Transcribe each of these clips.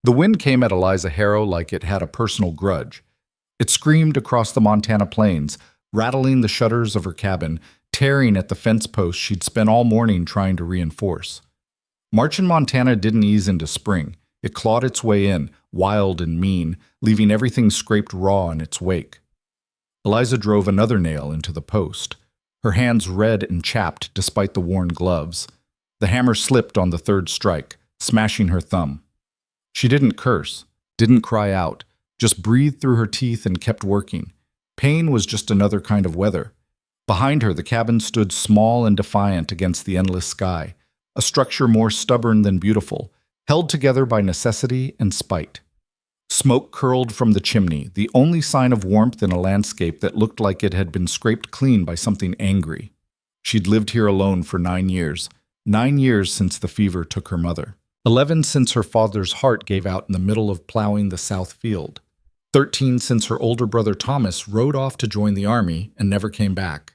The wind came at Eliza Harrow like it had a personal grudge. It screamed across the Montana plains, rattling the shutters of her cabin, tearing at the fence posts she'd spent all morning trying to reinforce. March in Montana didn't ease into spring. It clawed its way in, wild and mean, leaving everything scraped raw in its wake. Eliza drove another nail into the post, her hands red and chapped despite the worn gloves. The hammer slipped on the third strike, smashing her thumb. She didn't curse, didn't cry out, just breathed through her teeth and kept working. Pain was just another kind of weather. Behind her, the cabin stood small and defiant against the endless sky, a structure more stubborn than beautiful, held together by necessity and spite. Smoke curled from the chimney, the only sign of warmth in a landscape that looked like it had been scraped clean by something angry. She'd lived here alone for 9 years. 9 years since the fever took her mother. 11 since her father's heart gave out in the middle of plowing the south field. 13 since her older brother Thomas rode off to join the army and never came back.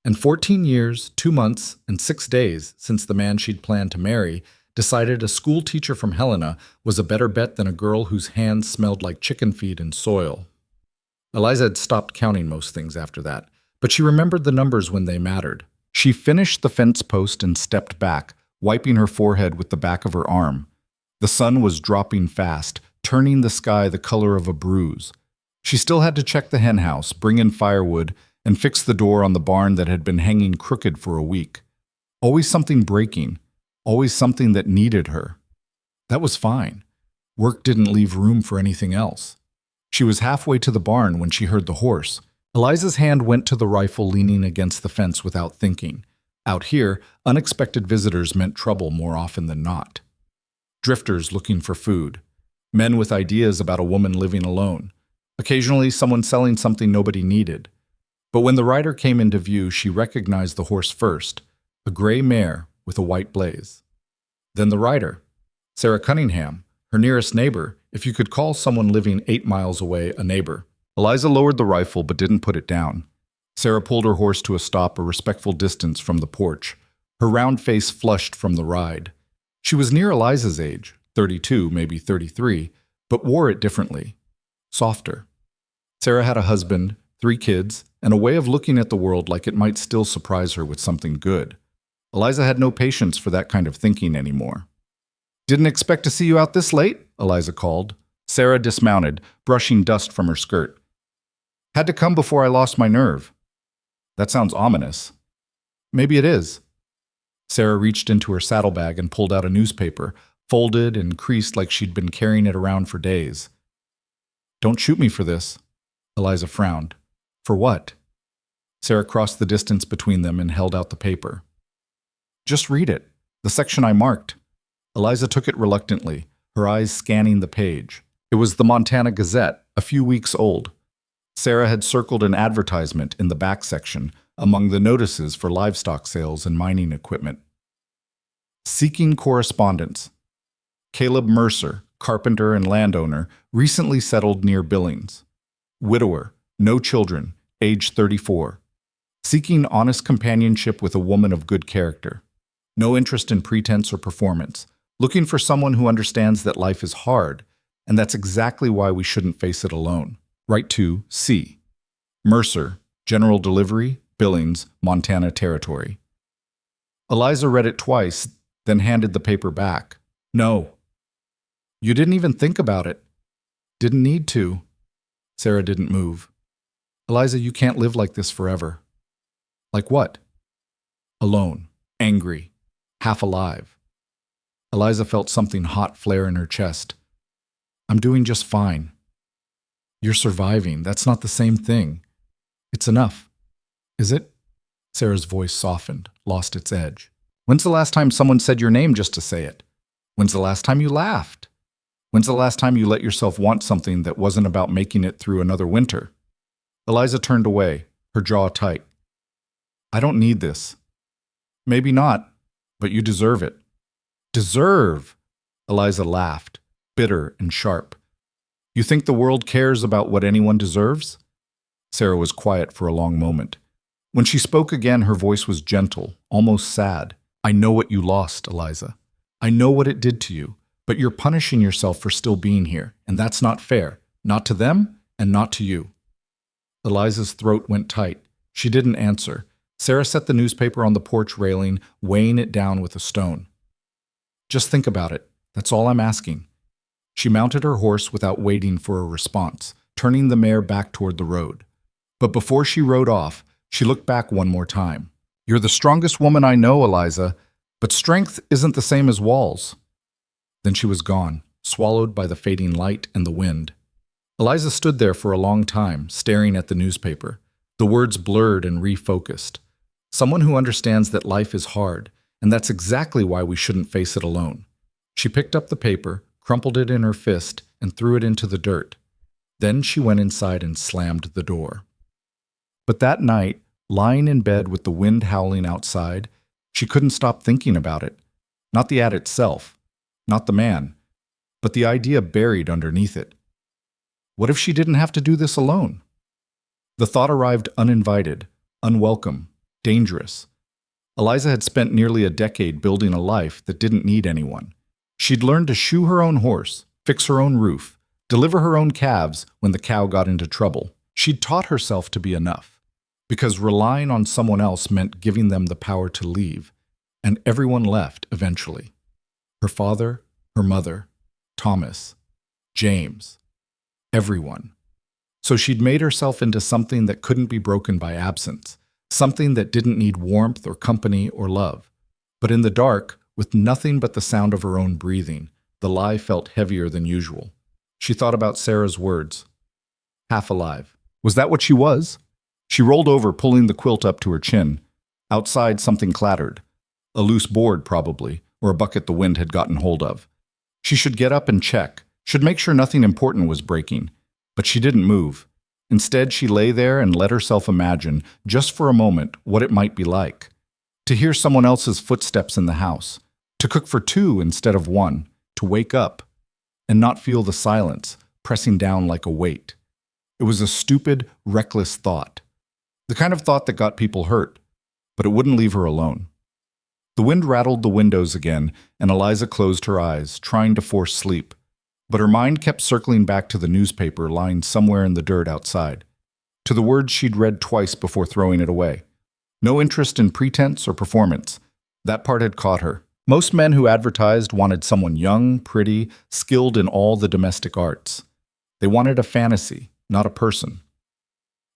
And 14 years, 2 months, and 6 days since the man she'd planned to marry decided a school teacher from Helena was a better bet than a girl whose hands smelled like chicken feed and soil. Eliza had stopped counting most things after that, but she remembered the numbers when they mattered. She finished the fence post and stepped back, wiping her forehead with the back of her arm. The sun was dropping fast, turning the sky the color of a bruise. She still had to check the henhouse, bring in firewood, and fix the door on the barn that had been hanging crooked for a week. Always something breaking, always something that needed her. That was fine. Work didn't leave room for anything else. She was halfway to the barn when she heard the horse. Eliza's hand went to the rifle leaning against the fence without thinking. Out here, unexpected visitors meant trouble more often than not. Drifters looking for food. Men with ideas about a woman living alone. Occasionally, someone selling something nobody needed. But when the rider came into view, she recognized the horse first, a gray mare with a white blaze. Then the rider, Sarah Cunningham, her nearest neighbor, if you could call someone living 8 miles away a neighbor. Eliza lowered the rifle but didn't put it down. Sarah pulled her horse to a stop a respectful distance from the porch, her round face flushed from the ride. She was near Eliza's age, 32, maybe 33, but wore it differently, softer. Sarah had a husband, 3 kids, and a way of looking at the world like it might still surprise her with something good. Eliza had no patience for that kind of thinking anymore. "Didn't expect to see you out this late," Eliza called. Sarah dismounted, brushing dust from her skirt. "Had to come before I lost my nerve." "That sounds ominous." "Maybe it is." Sarah reached into her saddlebag and pulled out a newspaper, folded and creased like she'd been carrying it around for days. "Don't shoot me for this." Eliza frowned. "For what?" Sarah crossed the distance between them and held out the paper. "Just read it, the section I marked." Eliza took it reluctantly, her eyes scanning the page. It was the Montana Gazette, a few weeks old. Sarah had circled an advertisement in the back section among the notices for livestock sales and mining equipment. Seeking correspondence. Caleb Mercer, carpenter and landowner, recently settled near Billings. Widower, no children, age 34. Seeking honest companionship with a woman of good character. No interest in pretense or performance. Looking for someone who understands that life is hard, and that's exactly why we shouldn't face it alone. Write to C. Mercer, General Delivery, Billings, Montana Territory. Eliza read it twice, then handed the paper back. "No." "You didn't even think about it." "Didn't need to." Sarah didn't move. "Eliza, you can't live like this forever." "Like what?" "Alone, angry, half alive." Eliza felt something hot flare in her chest. "I'm doing just fine." "You're surviving. That's not the same thing." "It's enough." "Is it?" Sarah's voice softened, lost its edge. "When's the last time someone said your name just to say it? When's the last time you laughed? When's the last time you let yourself want something that wasn't about making it through another winter?" Eliza turned away, her jaw tight. "I don't need this." "Maybe not, but you deserve it." "Deserve?" Eliza laughed, bitter and sharp. "You think the world cares about what anyone deserves?" Sarah was quiet for a long moment. When she spoke again, her voice was gentle, almost sad. "I know what you lost, Eliza. I know what it did to you, But you're punishing yourself for still being here, and that's not fair. Not to them, and not to you." Eliza's throat went tight. She didn't answer. Sarah set the newspaper on the porch railing, weighing it down with a stone. "Just think about it. That's all I'm asking." She mounted her horse without waiting for a response, turning the mare back toward the road. But before she rode off, she looked back one more time. "You're the strongest woman I know, Eliza, but strength isn't the same as walls." Then she was gone, swallowed by the fading light and the wind. Eliza stood there for a long time, staring at the newspaper. The words blurred and refocused. Someone who understands that life is hard, and that's exactly why we shouldn't face it alone. She picked up the paper, crumpled it in her fist, and threw it into the dirt. Then she went inside and slammed the door. But that night, lying in bed with the wind howling outside, she couldn't stop thinking about it. Not the ad itself, not the man, but the idea buried underneath it. What if she didn't have to do this alone? The thought arrived uninvited, unwelcome, dangerous. Eliza had spent nearly a decade building a life that didn't need anyone. She'd learned to shoe her own horse, fix her own roof, deliver her own calves when the cow got into trouble. She'd taught herself to be enough, because relying on someone else meant giving them the power to leave, and everyone left eventually. Her father, her mother, Thomas, James, everyone. So she'd made herself into something that couldn't be broken by absence, something that didn't need warmth or company or love. But in the dark, with nothing but the sound of her own breathing, the lie felt heavier than usual. She thought about Sarah's words. Half alive. Was that what she was? She rolled over, pulling the quilt up to her chin. Outside, something clattered. A loose board, probably, or a bucket the wind had gotten hold of. She should get up and check, should make sure nothing important was breaking. But she didn't move. Instead, she lay there and let herself imagine, just for a moment, what it might be like. To hear someone else's footsteps in the house. To cook for two instead of one. To wake up. And not feel the silence, pressing down like a weight. It was a stupid, reckless thought. The kind of thought that got people hurt. But it wouldn't leave her alone. The wind rattled the windows again, and Eliza closed her eyes, trying to force sleep. But her mind kept circling back to the newspaper lying somewhere in the dirt outside, to the words she'd read twice before throwing it away. No interest in pretense or performance. That part had caught her. Most men who advertised wanted someone young, pretty, skilled in all the domestic arts. They wanted a fantasy, not a person.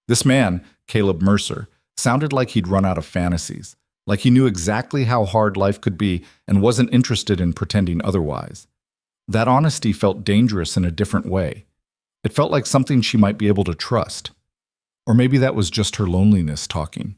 This man, Caleb Mercer, sounded like he'd run out of fantasies, like he knew exactly how hard life could be and wasn't interested in pretending otherwise. That honesty felt dangerous in a different way. It felt like something she might be able to trust. Or maybe that was just her loneliness talking.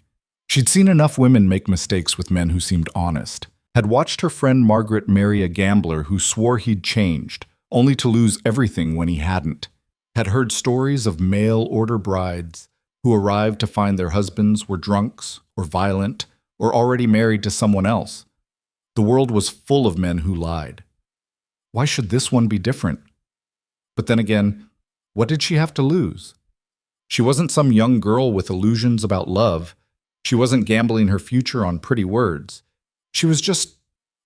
She'd seen enough women make mistakes with men who seemed honest. Had watched her friend Margaret marry a gambler who swore he'd changed, only to lose everything when he hadn't. Had heard stories of mail-order brides who arrived to find their husbands were drunks or violent or already married to someone else. The world was full of men who lied. Why should this one be different? But then again, what did she have to lose? She wasn't some young girl with illusions about love. She wasn't gambling her future on pretty words. She was just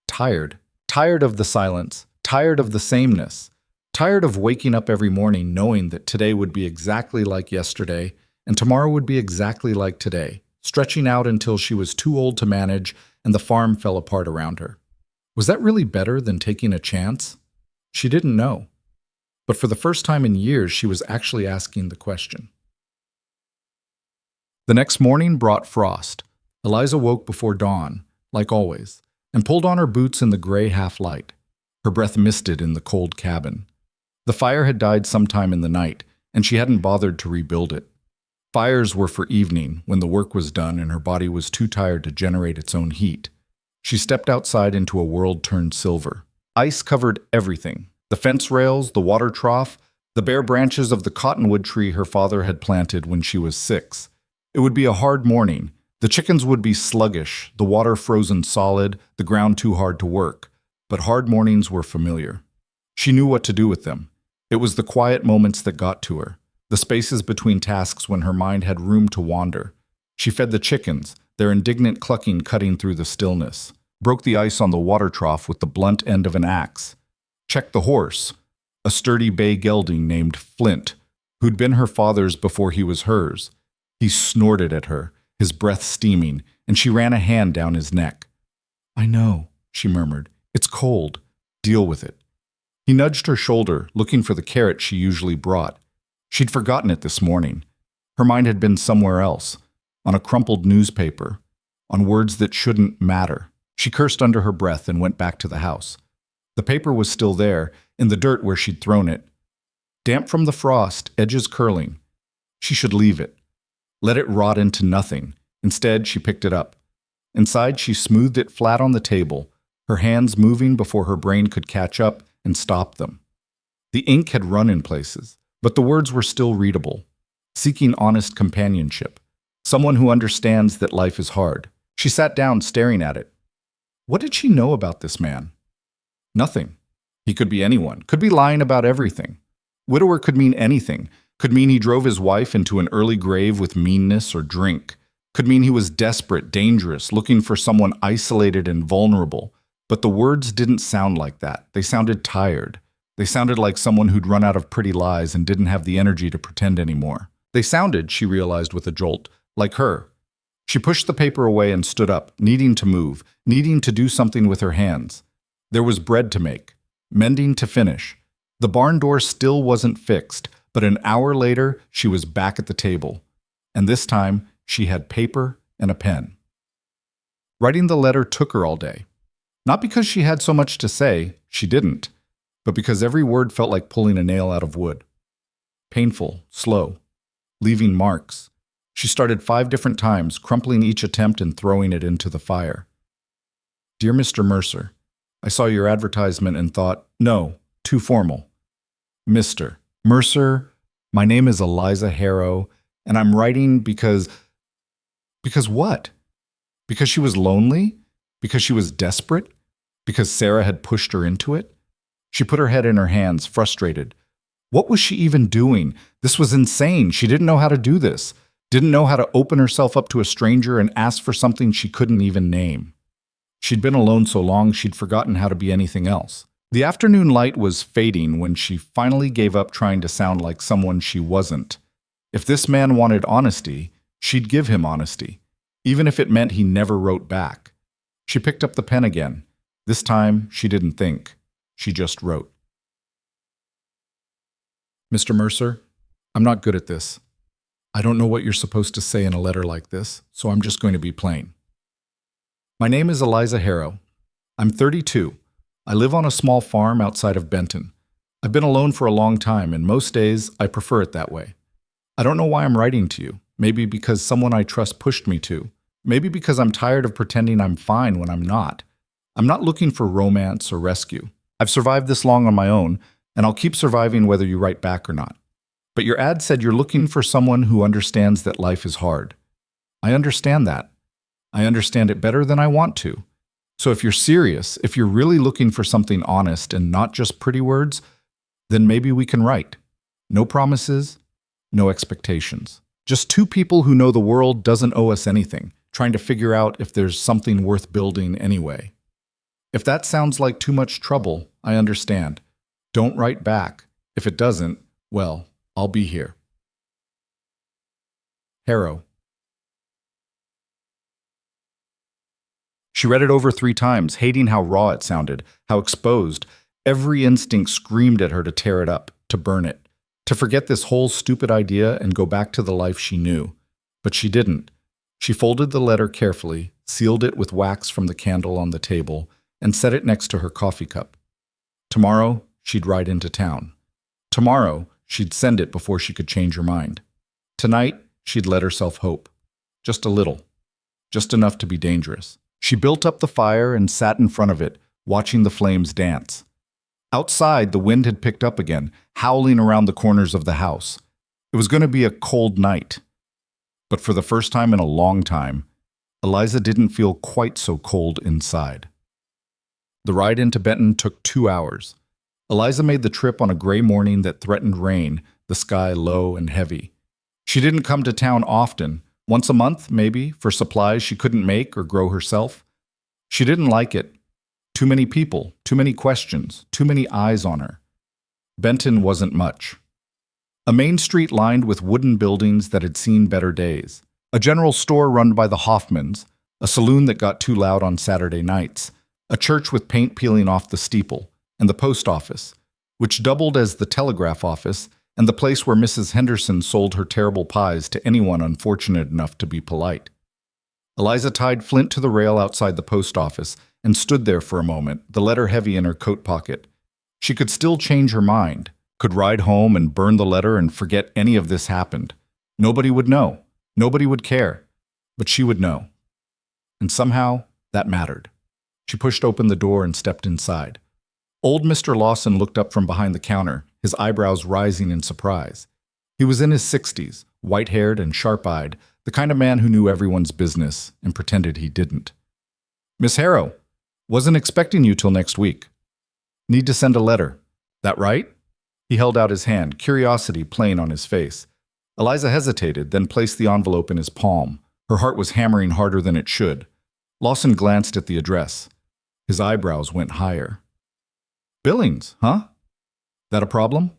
tired. Tired of the silence. Tired of the sameness. Tired of waking up every morning knowing that today would be exactly like yesterday and tomorrow would be exactly like today, stretching out until she was too old to manage and the farm fell apart around her. Was that really better than taking a chance? She didn't know. But for the first time in years, she was actually asking the question. The next morning brought frost. Eliza woke before dawn, like always, and pulled on her boots in the gray half-light. Her breath misted in the cold cabin. The fire had died sometime in the night, and she hadn't bothered to rebuild it. Fires were for evening, when the work was done and her body was too tired to generate its own heat. She stepped outside into a world turned silver. Ice covered everything. The fence rails, the water trough, the bare branches of the cottonwood tree her father had planted when she was 6. It would be a hard morning. The chickens would be sluggish, the water frozen solid, the ground too hard to work. But hard mornings were familiar. She knew what to do with them. It was the quiet moments that got to her, the spaces between tasks when her mind had room to wander. She fed the chickens, their indignant clucking cutting through the stillness, broke the ice on the water trough with the blunt end of an axe. Check the horse, a sturdy bay gelding named Flint, who'd been her father's before he was hers. He snorted at her, his breath steaming, and she ran a hand down his neck. "I know," she murmured. "It's cold. Deal with it." He nudged her shoulder, looking for the carrot she usually brought. She'd forgotten it this morning. Her mind had been somewhere else, on a crumpled newspaper, on words that shouldn't matter. She cursed under her breath and went back to the house. The paper was still there, in the dirt where she'd thrown it. Damp from the frost, edges curling. She should leave it. Let it rot into nothing. Instead, she picked it up. Inside, she smoothed it flat on the table, her hands moving before her brain could catch up and stop them. The ink had run in places, but the words were still readable. Seeking honest companionship. Someone who understands that life is hard. She sat down, staring at it. What did she know about this man? Nothing. He could be anyone, could be lying about everything. Widower could mean anything, could mean he drove his wife into an early grave with meanness or drink, could mean he was desperate, dangerous, looking for someone isolated and vulnerable. But the words didn't sound like that. They sounded tired. They sounded like someone who'd run out of pretty lies and didn't have the energy to pretend anymore. They sounded, she realized with a jolt, like her. She pushed the paper away and stood up, needing to move, needing to do something with her hands. There was bread to make, mending to finish. The barn door still wasn't fixed, but an hour later she was back at the table. And this time she had paper and a pen. Writing the letter took her all day. Not because she had so much to say, she didn't, but because every word felt like pulling a nail out of wood. Painful, slow, leaving marks. She started 5 different times, crumpling each attempt and throwing it into the fire. Dear Mr. Mercer, I saw your advertisement and thought, no, too formal. Mr. Mercer, my name is Eliza Harrow, and I'm writing because what? Because she was lonely? Because she was desperate? Because Sarah had pushed her into it? She put her head in her hands, frustrated. What was she even doing? This was insane. She didn't know how to do this. Didn't know how to open herself up to a stranger and ask for something she couldn't even name. She'd been alone so long she'd forgotten how to be anything else. The afternoon light was fading when she finally gave up trying to sound like someone she wasn't. If this man wanted honesty, she'd give him honesty, even if it meant he never wrote back. She picked up the pen again. This time, she didn't think. She just wrote. Mr. Mercer, I'm not good at this. I don't know what you're supposed to say in a letter like this, so I'm just going to be plain. My name is Eliza Harrow. I'm 32. I live on a small farm outside of Benton. I've been alone for a long time, and most days I prefer it that way. I don't know why I'm writing to you. Maybe because someone I trust pushed me to. Maybe because I'm tired of pretending I'm fine when I'm not. I'm not looking for romance or rescue. I've survived this long on my own, and I'll keep surviving whether you write back or not. But your ad said you're looking for someone who understands that life is hard. I understand that. I understand it better than I want to. So if you're serious, if you're really looking for something honest and not just pretty words, then maybe we can write. No promises, no expectations. Just 2 people who know the world doesn't owe us anything, trying to figure out if there's something worth building anyway. If that sounds like too much trouble, I understand. Don't write back. If it doesn't, well, I'll be here. Harrow. She read it over 3 times, hating how raw it sounded, how exposed. Every instinct screamed at her to tear it up, to burn it, to forget this whole stupid idea and go back to the life she knew. But she didn't. She folded the letter carefully, sealed it with wax from the candle on the table, and set it next to her coffee cup. Tomorrow, she'd ride into town. Tomorrow, she'd send it before she could change her mind. Tonight, she'd let herself hope. Just a little. Just enough to be dangerous. She built up the fire and sat in front of it, watching the flames dance. Outside, the wind had picked up again, howling around the corners of the house. It was going to be a cold night. But for the first time in a long time, Eliza didn't feel quite so cold inside. The ride into Benton took 2 hours. Eliza made the trip on a gray morning that threatened rain, the sky low and heavy. She didn't come to town often, once a month maybe, for supplies she couldn't make or grow herself. She didn't like it. Too many people, too many questions, too many eyes on her. Benton wasn't much. A main street lined with wooden buildings that had seen better days. A general store run by the Hoffmans, a saloon that got too loud on Saturday nights, a church with paint peeling off the steeple, and the post office, which doubled as the telegraph office and the place where Mrs. Henderson sold her terrible pies to anyone unfortunate enough to be polite. Eliza tied Flint to the rail outside the post office and stood there for a moment, the letter heavy in her coat pocket. She could still change her mind, could ride home and burn the letter and forget any of this happened. Nobody would know. Nobody would care. But she would know. And somehow, that mattered. She pushed open the door and stepped inside. Old Mr. Lawson looked up from behind the counter, his eyebrows rising in surprise. He was in his 60s, white-haired and sharp-eyed, the kind of man who knew everyone's business and pretended he didn't. "Miss Harrow, wasn't expecting you till next week. Need to send a letter. That right?" He held out his hand, curiosity plain on his face. Eliza hesitated, then placed the envelope in his palm. Her heart was hammering harder than it should. Lawson glanced at the address. His eyebrows went higher. "Billings, huh? That a problem?"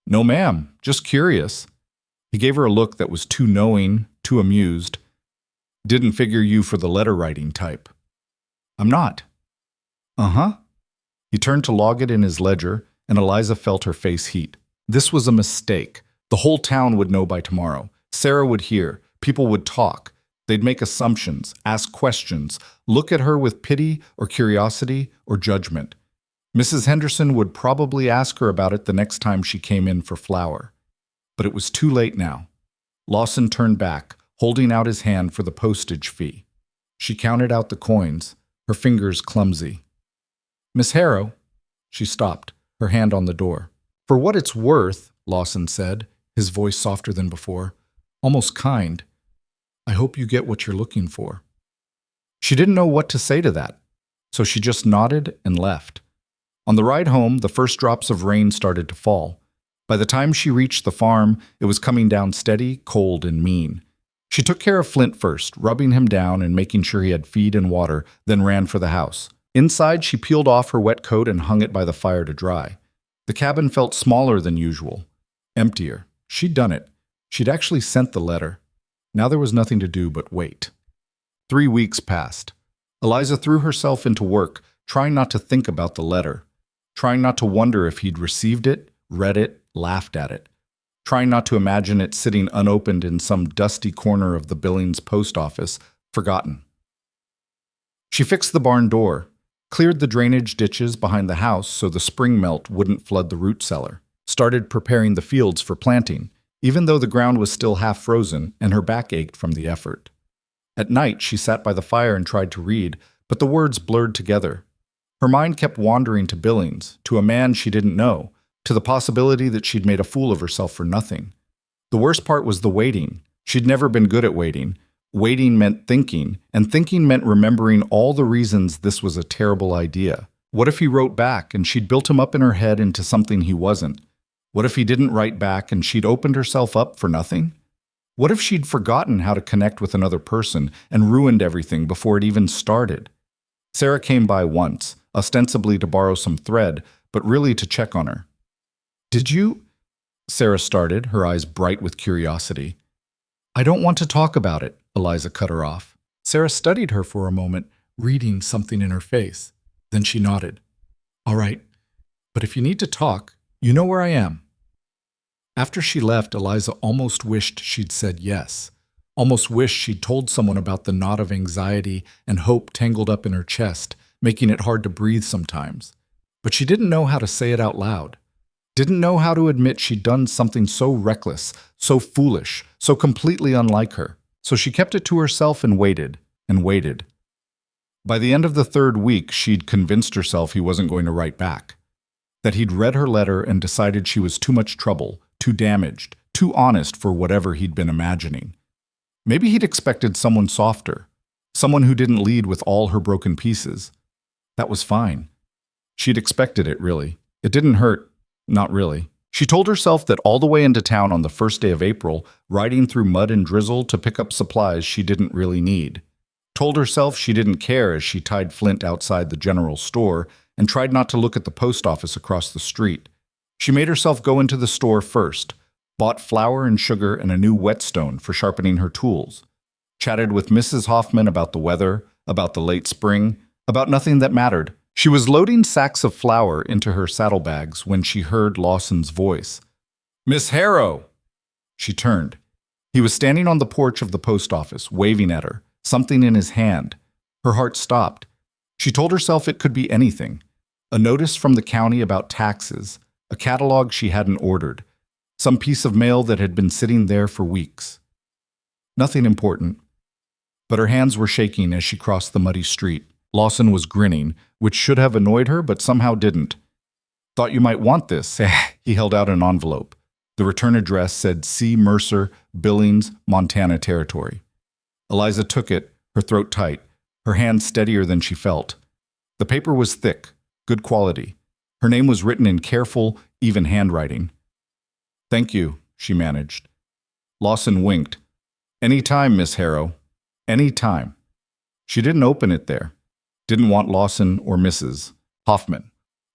"No, ma'am. Just curious." He gave her a look that was too knowing, too amused. "Didn't figure you for the letter-writing type." "I'm not." "Uh-huh." He turned to log it in his ledger, and Eliza felt her face heat. This was a mistake. The whole town would know by tomorrow. Sarah would hear. People would talk. They'd make assumptions, ask questions, look at her with pity or curiosity or judgment. Mrs. Henderson would probably ask her about it the next time she came in for flour. But it was too late now. Lawson turned back, holding out his hand for the postage fee. She counted out the coins, her fingers clumsy. "Miss Harrow." She stopped, her hand on the door. "For what it's worth," Lawson said, his voice softer than before, almost kind, "I hope you get what you're looking for." She didn't know what to say to that, so she just nodded and left. On the ride home, the first drops of rain started to fall. By the time she reached the farm, it was coming down steady, cold, and mean. She took care of Flint first, rubbing him down and making sure he had feed and water, then ran for the house. Inside, she peeled off her wet coat and hung it by the fire to dry. The cabin felt smaller than usual, emptier. She'd done it. She'd actually sent the letter. Now there was nothing to do but wait. 3 weeks passed. Eliza threw herself into work, trying not to think about the letter, trying not to wonder if he'd received it, read it, laughed at it, trying not to imagine it sitting unopened in some dusty corner of the Billings post office, forgotten. She fixed the barn door, cleared the drainage ditches behind the house so the spring melt wouldn't flood the root cellar, started preparing the fields for planting, even though the ground was still half frozen and her back ached from the effort. At night, she sat by the fire and tried to read, but the words blurred together. Her mind kept wandering to Billings, to a man she didn't know, to the possibility that she'd made a fool of herself for nothing. The worst part was the waiting. She'd never been good at waiting. Waiting meant thinking, and thinking meant remembering all the reasons this was a terrible idea. What if he wrote back and she'd built him up in her head into something he wasn't? What if he didn't write back and she'd opened herself up for nothing? What if she'd forgotten how to connect with another person and ruined everything before it even started? Sarah came by once, ostensibly to borrow some thread, but really to check on her. "Did you?" Sarah started, her eyes bright with curiosity. "I don't want to talk about it," Eliza cut her off. Sarah studied her for a moment, reading something in her face. Then she nodded. "All right, but if you need to talk, you know where I am." After she left, Eliza almost wished she'd said yes, almost wished she'd told someone about the knot of anxiety and hope tangled up in her chest, making it hard to breathe sometimes. But she didn't know how to say it out loud. Didn't know how to admit she'd done something so reckless, so foolish, so completely unlike her. So she kept it to herself and waited, and waited. By the end of the 3rd week, she'd convinced herself he wasn't going to write back, that he'd read her letter and decided she was too much trouble, too damaged, too honest for whatever he'd been imagining. Maybe he'd expected someone softer, someone who didn't lead with all her broken pieces. That was fine. She'd expected it, really. It didn't hurt. Not really. She told herself that all the way into town on the first day of April, riding through mud and drizzle to pick up supplies she didn't really need. told herself she didn't care as she tied Flint outside the general store and tried not to look at the post office across the street. She made herself go into the store first, bought flour and sugar and a new whetstone for sharpening her tools, chatted with Mrs. Hoffman about the weather, about the late spring, about nothing that mattered. She was loading sacks of flour into her saddlebags when she heard Lawson's voice. "Miss Harrow!" She turned. He was standing on the porch of the post office, waving at her, something in his hand. Her heart stopped. She told herself it could be anything. A notice from the county about taxes, a catalog she hadn't ordered, some piece of mail that had been sitting there for weeks. Nothing important. But her hands were shaking as she crossed the muddy street. Lawson was grinning, which should have annoyed her but somehow didn't. "Thought you might want this." He held out an envelope. The return address said C. Mercer, Billings, Montana Territory. Eliza took it, her throat tight, her hand steadier than she felt. The paper was thick, good quality. Her name was written in careful, even handwriting. "Thank you," she managed. Lawson winked. "Any time, Miss Harrow. Any time." She didn't open it there. Didn't want Lawson or Mrs. Hoffman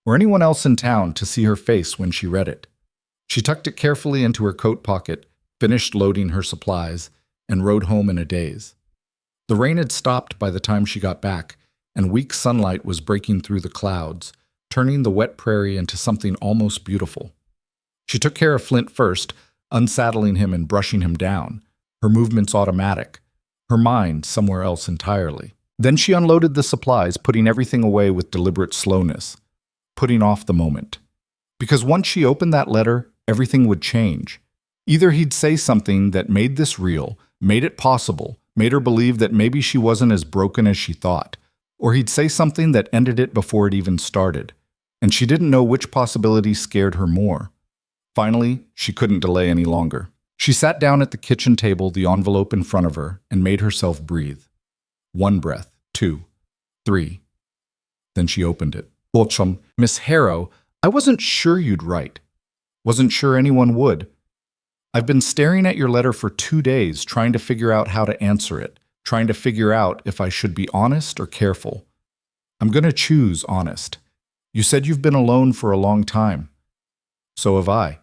or anyone else in town to see her face when she read it. She tucked it carefully into her coat pocket, finished loading her supplies, and rode home in a daze. The rain had stopped by the time she got back, and weak sunlight was breaking through the clouds, turning the wet prairie into something almost beautiful. She took care of Flint first, unsaddling him and brushing him down, her movements automatic, her mind somewhere else entirely. Then she unloaded the supplies, putting everything away with deliberate slowness, putting off the moment. Because once she opened that letter, everything would change. Either he'd say something that made this real, made it possible, made her believe that maybe she wasn't as broken as she thought, or he'd say something that ended it before it even started, and she didn't know which possibility scared her more. Finally, she couldn't delay any longer. She sat down at the kitchen table, the envelope in front of her, and made herself breathe. 1 breath, 2, 3. Then she opened it. "Bochum, Miss Harrow, I wasn't sure you'd write. Wasn't sure anyone would. I've been staring at your letter for 2 days, trying to figure out how to answer it, trying to figure out if I should be honest or careful. I'm going to choose honest. You said you've been alone for a long time. So have I.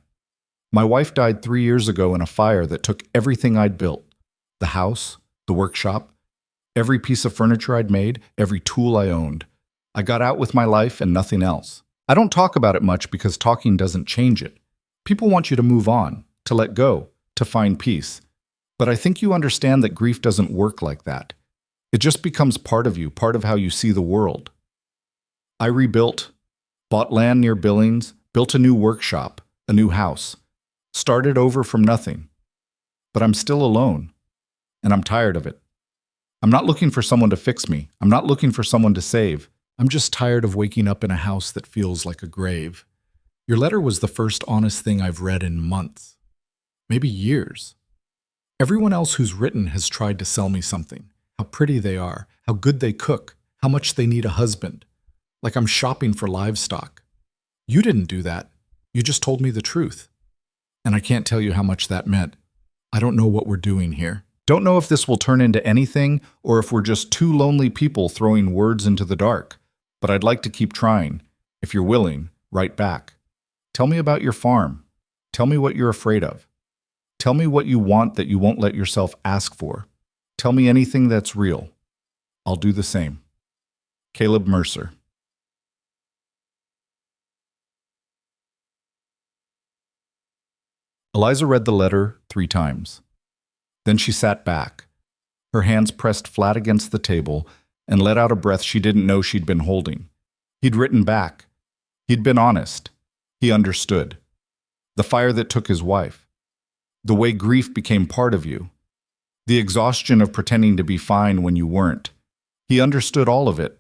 My wife died 3 years ago in a fire that took everything I'd built, the house, the workshop, every piece of furniture I'd made, every tool I owned. I got out with my life and nothing else. I don't talk about it much because talking doesn't change it. People want you to move on, to let go, to find peace. But I think you understand that grief doesn't work like that. It just becomes part of you, part of how you see the world. I rebuilt, bought land near Billings, built a new workshop, a new house, started over from nothing. But I'm still alone, and I'm tired of it. I'm not looking for someone to fix me. I'm not looking for someone to save. I'm just tired of waking up in a house that feels like a grave. Your letter was the first honest thing I've read in months, maybe years. Everyone else who's written has tried to sell me something, how pretty they are, how good they cook, how much they need a husband, like I'm shopping for livestock. You didn't do that. You just told me the truth. And I can't tell you how much that meant. I don't know what we're doing here. Don't know if this will turn into anything or if we're just two lonely people throwing words into the dark. But I'd like to keep trying. If you're willing, write back. Tell me about your farm. Tell me what you're afraid of. Tell me what you want that you won't let yourself ask for. Tell me anything that's real. I'll do the same. Caleb Mercer. Eliza read the letter 3 times. Then she sat back, her hands pressed flat against the table, and let out a breath she didn't know she'd been holding. He'd written back. He'd been honest. He understood. The fire that took his wife. The way grief became part of you. The exhaustion of pretending to be fine when you weren't. He understood all of it.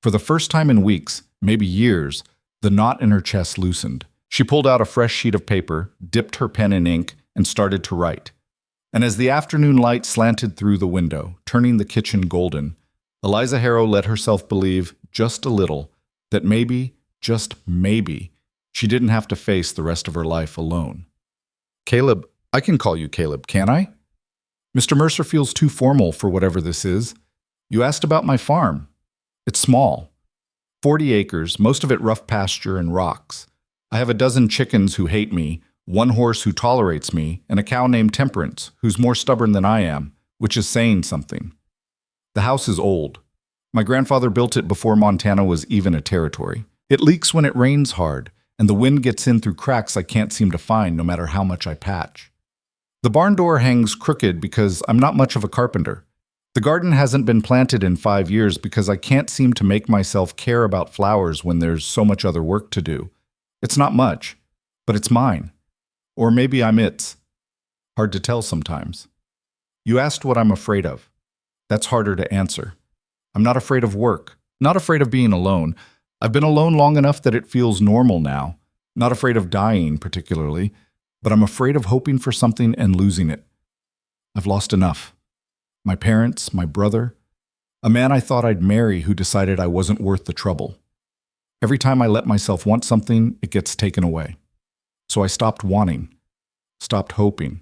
For the first time in weeks, maybe years, the knot in her chest loosened. She pulled out a fresh sheet of paper, dipped her pen in ink, and started to write. And as the afternoon light slanted through the window, turning the kitchen golden, Eliza Harrow let herself believe, just a little, that maybe, just maybe, she didn't have to face the rest of her life alone. Caleb, I can call you Caleb, can't I? Mr. Mercer feels too formal for whatever this is. You asked about my farm. It's small. 40 acres, most of it rough pasture and rocks. I have a dozen chickens who hate me, one horse who tolerates me, and a cow named Temperance, who's more stubborn than I am, which is saying something. The house is old. My grandfather built it before Montana was even a territory. It leaks when it rains hard, and the wind gets in through cracks I can't seem to find no matter how much I patch. The barn door hangs crooked because I'm not much of a carpenter. The garden hasn't been planted in 5 years because I can't seem to make myself care about flowers when there's so much other work to do. It's not much, but it's mine. Or maybe I'm its. Hard to tell sometimes. You asked what I'm afraid of. That's harder to answer. I'm not afraid of work, not afraid of being alone. I've been alone long enough that it feels normal now. Not afraid of dying particularly, but I'm afraid of hoping for something and losing it. I've lost enough. My parents, my brother, a man I thought I'd marry who decided I wasn't worth the trouble. Every time I let myself want something, it gets taken away. So I stopped wanting, stopped hoping.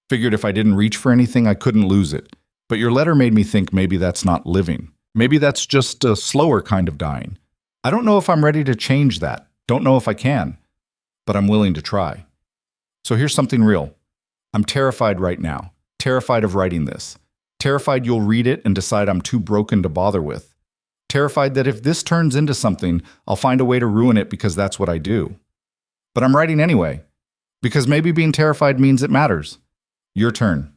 Figured if I didn't reach for anything, I couldn't lose it. But your letter made me think maybe that's not living. Maybe that's just a slower kind of dying. I don't know if I'm ready to change that. Don't know if I can. But I'm willing to try. So here's something real. I'm terrified right now. Terrified of writing this. Terrified you'll read it and decide I'm too broken to bother with. Terrified that if this turns into something, I'll find a way to ruin it because that's what I do. But I'm writing anyway. Because maybe being terrified means it matters. Your turn.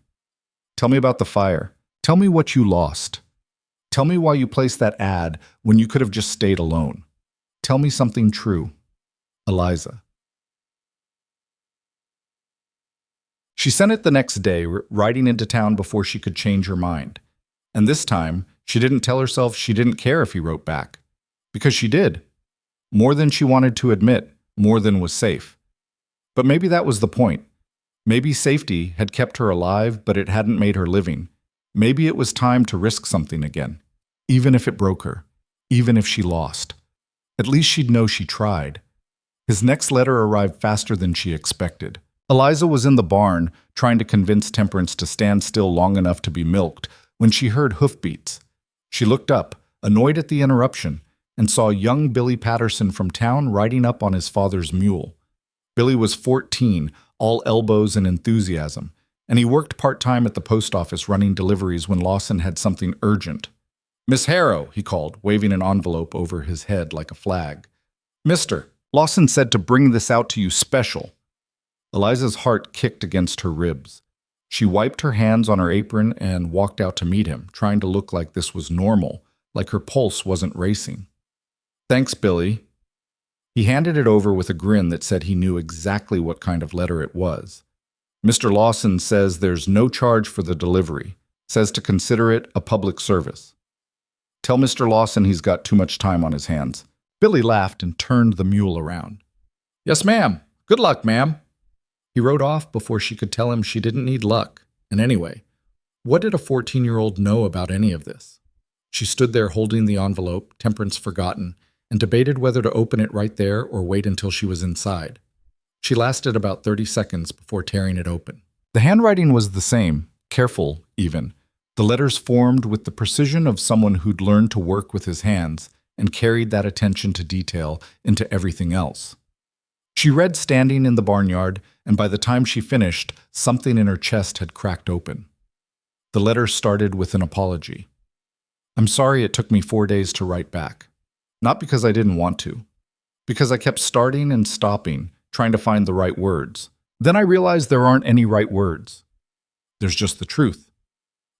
Tell me about the fire. Tell me what you lost. Tell me why you placed that ad when you could have just stayed alone. Tell me something true. Eliza. She sent it the next day, riding into town before she could change her mind. And this time, she didn't tell herself she didn't care if he wrote back. Because she did. More than she wanted to admit, more than was safe. But maybe that was the point. Maybe safety had kept her alive, but it hadn't made her living. Maybe it was time to risk something again. Even if it broke her. Even if she lost. At least she'd know she tried. His next letter arrived faster than she expected. Eliza was in the barn, trying to convince Temperance to stand still long enough to be milked, when she heard hoofbeats. She looked up, annoyed at the interruption, and saw young Billy Patterson from town riding up on his father's mule. Billy was 14, all elbows and enthusiasm, and he worked part-time at the post office running deliveries when Lawson had something urgent. "Miss Harrow," he called, waving an envelope over his head like a flag. "Mister, Lawson said to bring this out to you special." Eliza's heart kicked against her ribs. She wiped her hands on her apron and walked out to meet him, trying to look like this was normal, like her pulse wasn't racing. "Thanks, Billy." He handed it over with a grin that said he knew exactly what kind of letter it was. "Mr. Lawson says there's no charge for the delivery. Says to consider it a public service. Tell Mr. Lawson he's got too much time on his hands." Billy laughed and turned the mule around. "Yes, ma'am. Good luck, ma'am." He rode off before she could tell him she didn't need luck. And anyway, what did a 14-year-old know about any of this? She stood there holding the envelope, Temperance forgotten, and debated whether to open it right there or wait until she was inside. She lasted about 30 seconds before tearing it open. The handwriting was the same, careful even. The letters formed with the precision of someone who'd learned to work with his hands and carried that attention to detail into everything else. She read standing in the barnyard, and by the time she finished, something in her chest had cracked open. The letter started with an apology. "I'm sorry it took me 4 days to write back. Not because I didn't want to. Because I kept starting and stopping, trying to find the right words. Then I realized there aren't any right words. There's just the truth.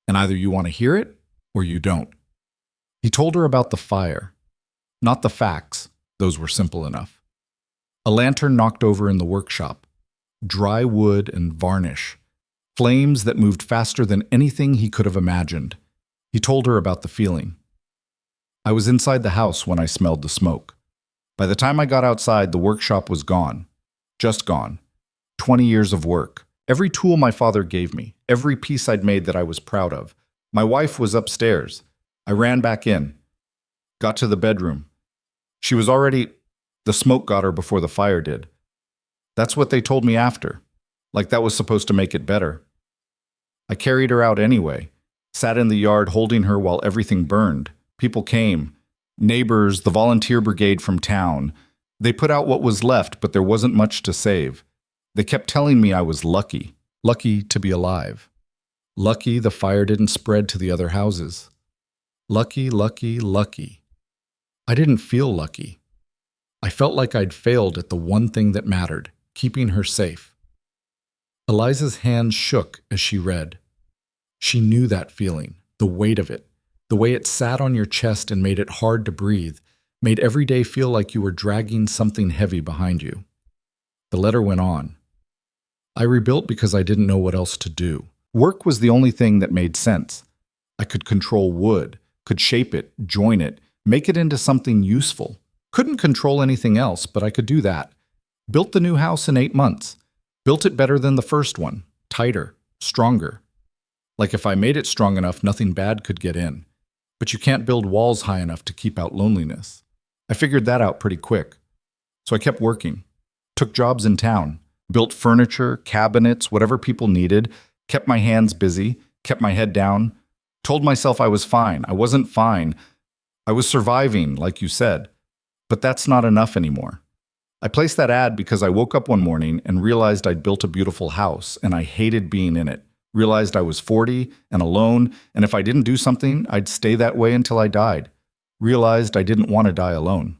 And either you want to hear it, or you don't." He told her about the fire. Not the facts, those were simple enough. A lantern knocked over in the workshop. Dry wood and varnish. Flames that moved faster than anything he could have imagined. He told her about the feeling. "I was inside the house when I smelled the smoke. By the time I got outside, the workshop was gone. Just gone. 20 years of work. Every tool my father gave me. Every piece I'd made that I was proud of. My wife was upstairs. I ran back in. Got to the bedroom. She was already... The smoke got her before the fire did. That's what they told me after. Like that was supposed to make it better. I carried her out anyway. Sat in the yard holding her while everything burned. People came. Neighbors, the volunteer brigade from town. They put out what was left, but there wasn't much to save. They kept telling me I was lucky. Lucky to be alive. Lucky the fire didn't spread to the other houses. Lucky, lucky, lucky. I didn't feel lucky. I felt like I'd failed at the one thing that mattered, keeping her safe. Eliza's hands shook as she read. She knew that feeling, the weight of it, the way it sat on your chest and made it hard to breathe, made every day feel like you were dragging something heavy behind you. The letter went on. I rebuilt because I didn't know what else to do. Work was the only thing that made sense. I could control wood, could shape it, join it, make it into something useful. Couldn't control anything else, but I could do that. Built the new house in 8 months. Built it better than the first one, tighter, stronger. Like if I made it strong enough, nothing bad could get in. But you can't build walls high enough to keep out loneliness. I figured that out pretty quick. So I kept working. Took jobs in town. Built furniture, cabinets, whatever people needed. Kept my hands busy. Kept my head down. Told myself I was fine. I wasn't fine. I was surviving, like you said. But that's not enough anymore. I placed that ad because I woke up one morning and realized I'd built a beautiful house and I hated being in it. Realized I was 40 and alone, and if I didn't do something, I'd stay that way until I died. Realized I didn't want to die alone.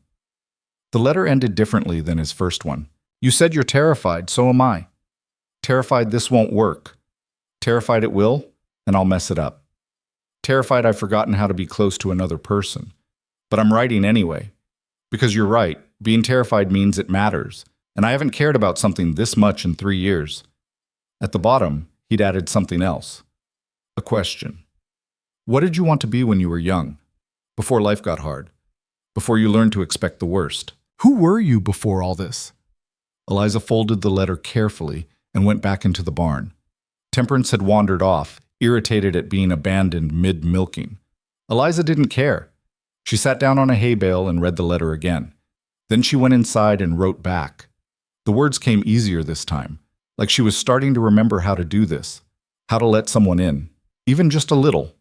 The letter ended differently than his first one. You said you're terrified, so am I. Terrified this won't work. Terrified it will, and I'll mess it up. Terrified I've forgotten how to be close to another person. But I'm writing anyway. Because you're right, being terrified means it matters, and I haven't cared about something this much in 3 years. At the bottom, he'd added something else. A question. What did you want to be when you were young? Before life got hard? Before you learned to expect the worst? Who were you before all this? Eliza folded the letter carefully and went back into the barn. Temperance had wandered off, irritated at being abandoned mid-milking. Eliza didn't care. She sat down on a hay bale and read the letter again. Then she went inside and wrote back. The words came easier this time, like she was starting to remember how to do this, how to let someone in, even just a little.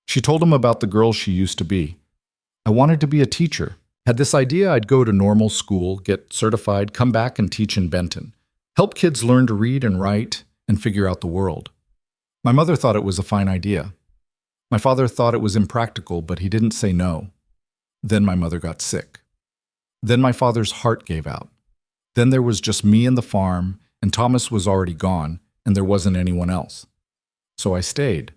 She told him about the girl she used to be. I wanted to be a teacher. Had this idea I'd go to normal school, get certified, come back and teach in Benton. Help kids learn to read and write and figure out the world. My mother thought it was a fine idea. My father thought it was impractical, but he didn't say no. Then my mother got sick. Then my father's heart gave out. Then there was just me and the farm, and Thomas was already gone, and there wasn't anyone else. So I stayed.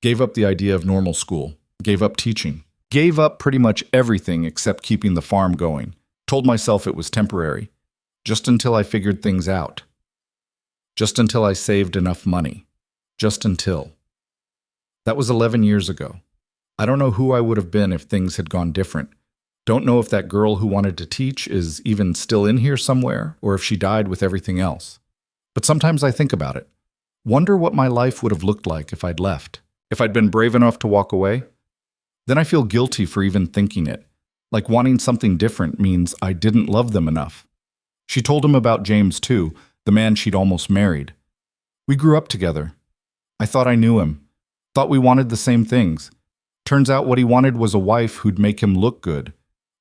Gave up the idea of normal school. Gave up teaching. Gave up pretty much everything except keeping the farm going. Told myself it was temporary. Just until I figured things out. Just until I saved enough money. Just until. That was 11 years ago. I don't know who I would have been if things had gone different. Don't know if that girl who wanted to teach is even still in here somewhere, or if she died with everything else. But sometimes I think about it. Wonder what my life would have looked like if I'd left. If I'd been brave enough to walk away. Then I feel guilty for even thinking it. Like wanting something different means I didn't love them enough. She told him about James too, the man she'd almost married. We grew up together. I thought I knew him. Thought we wanted the same things. Turns out what he wanted was a wife who'd make him look good,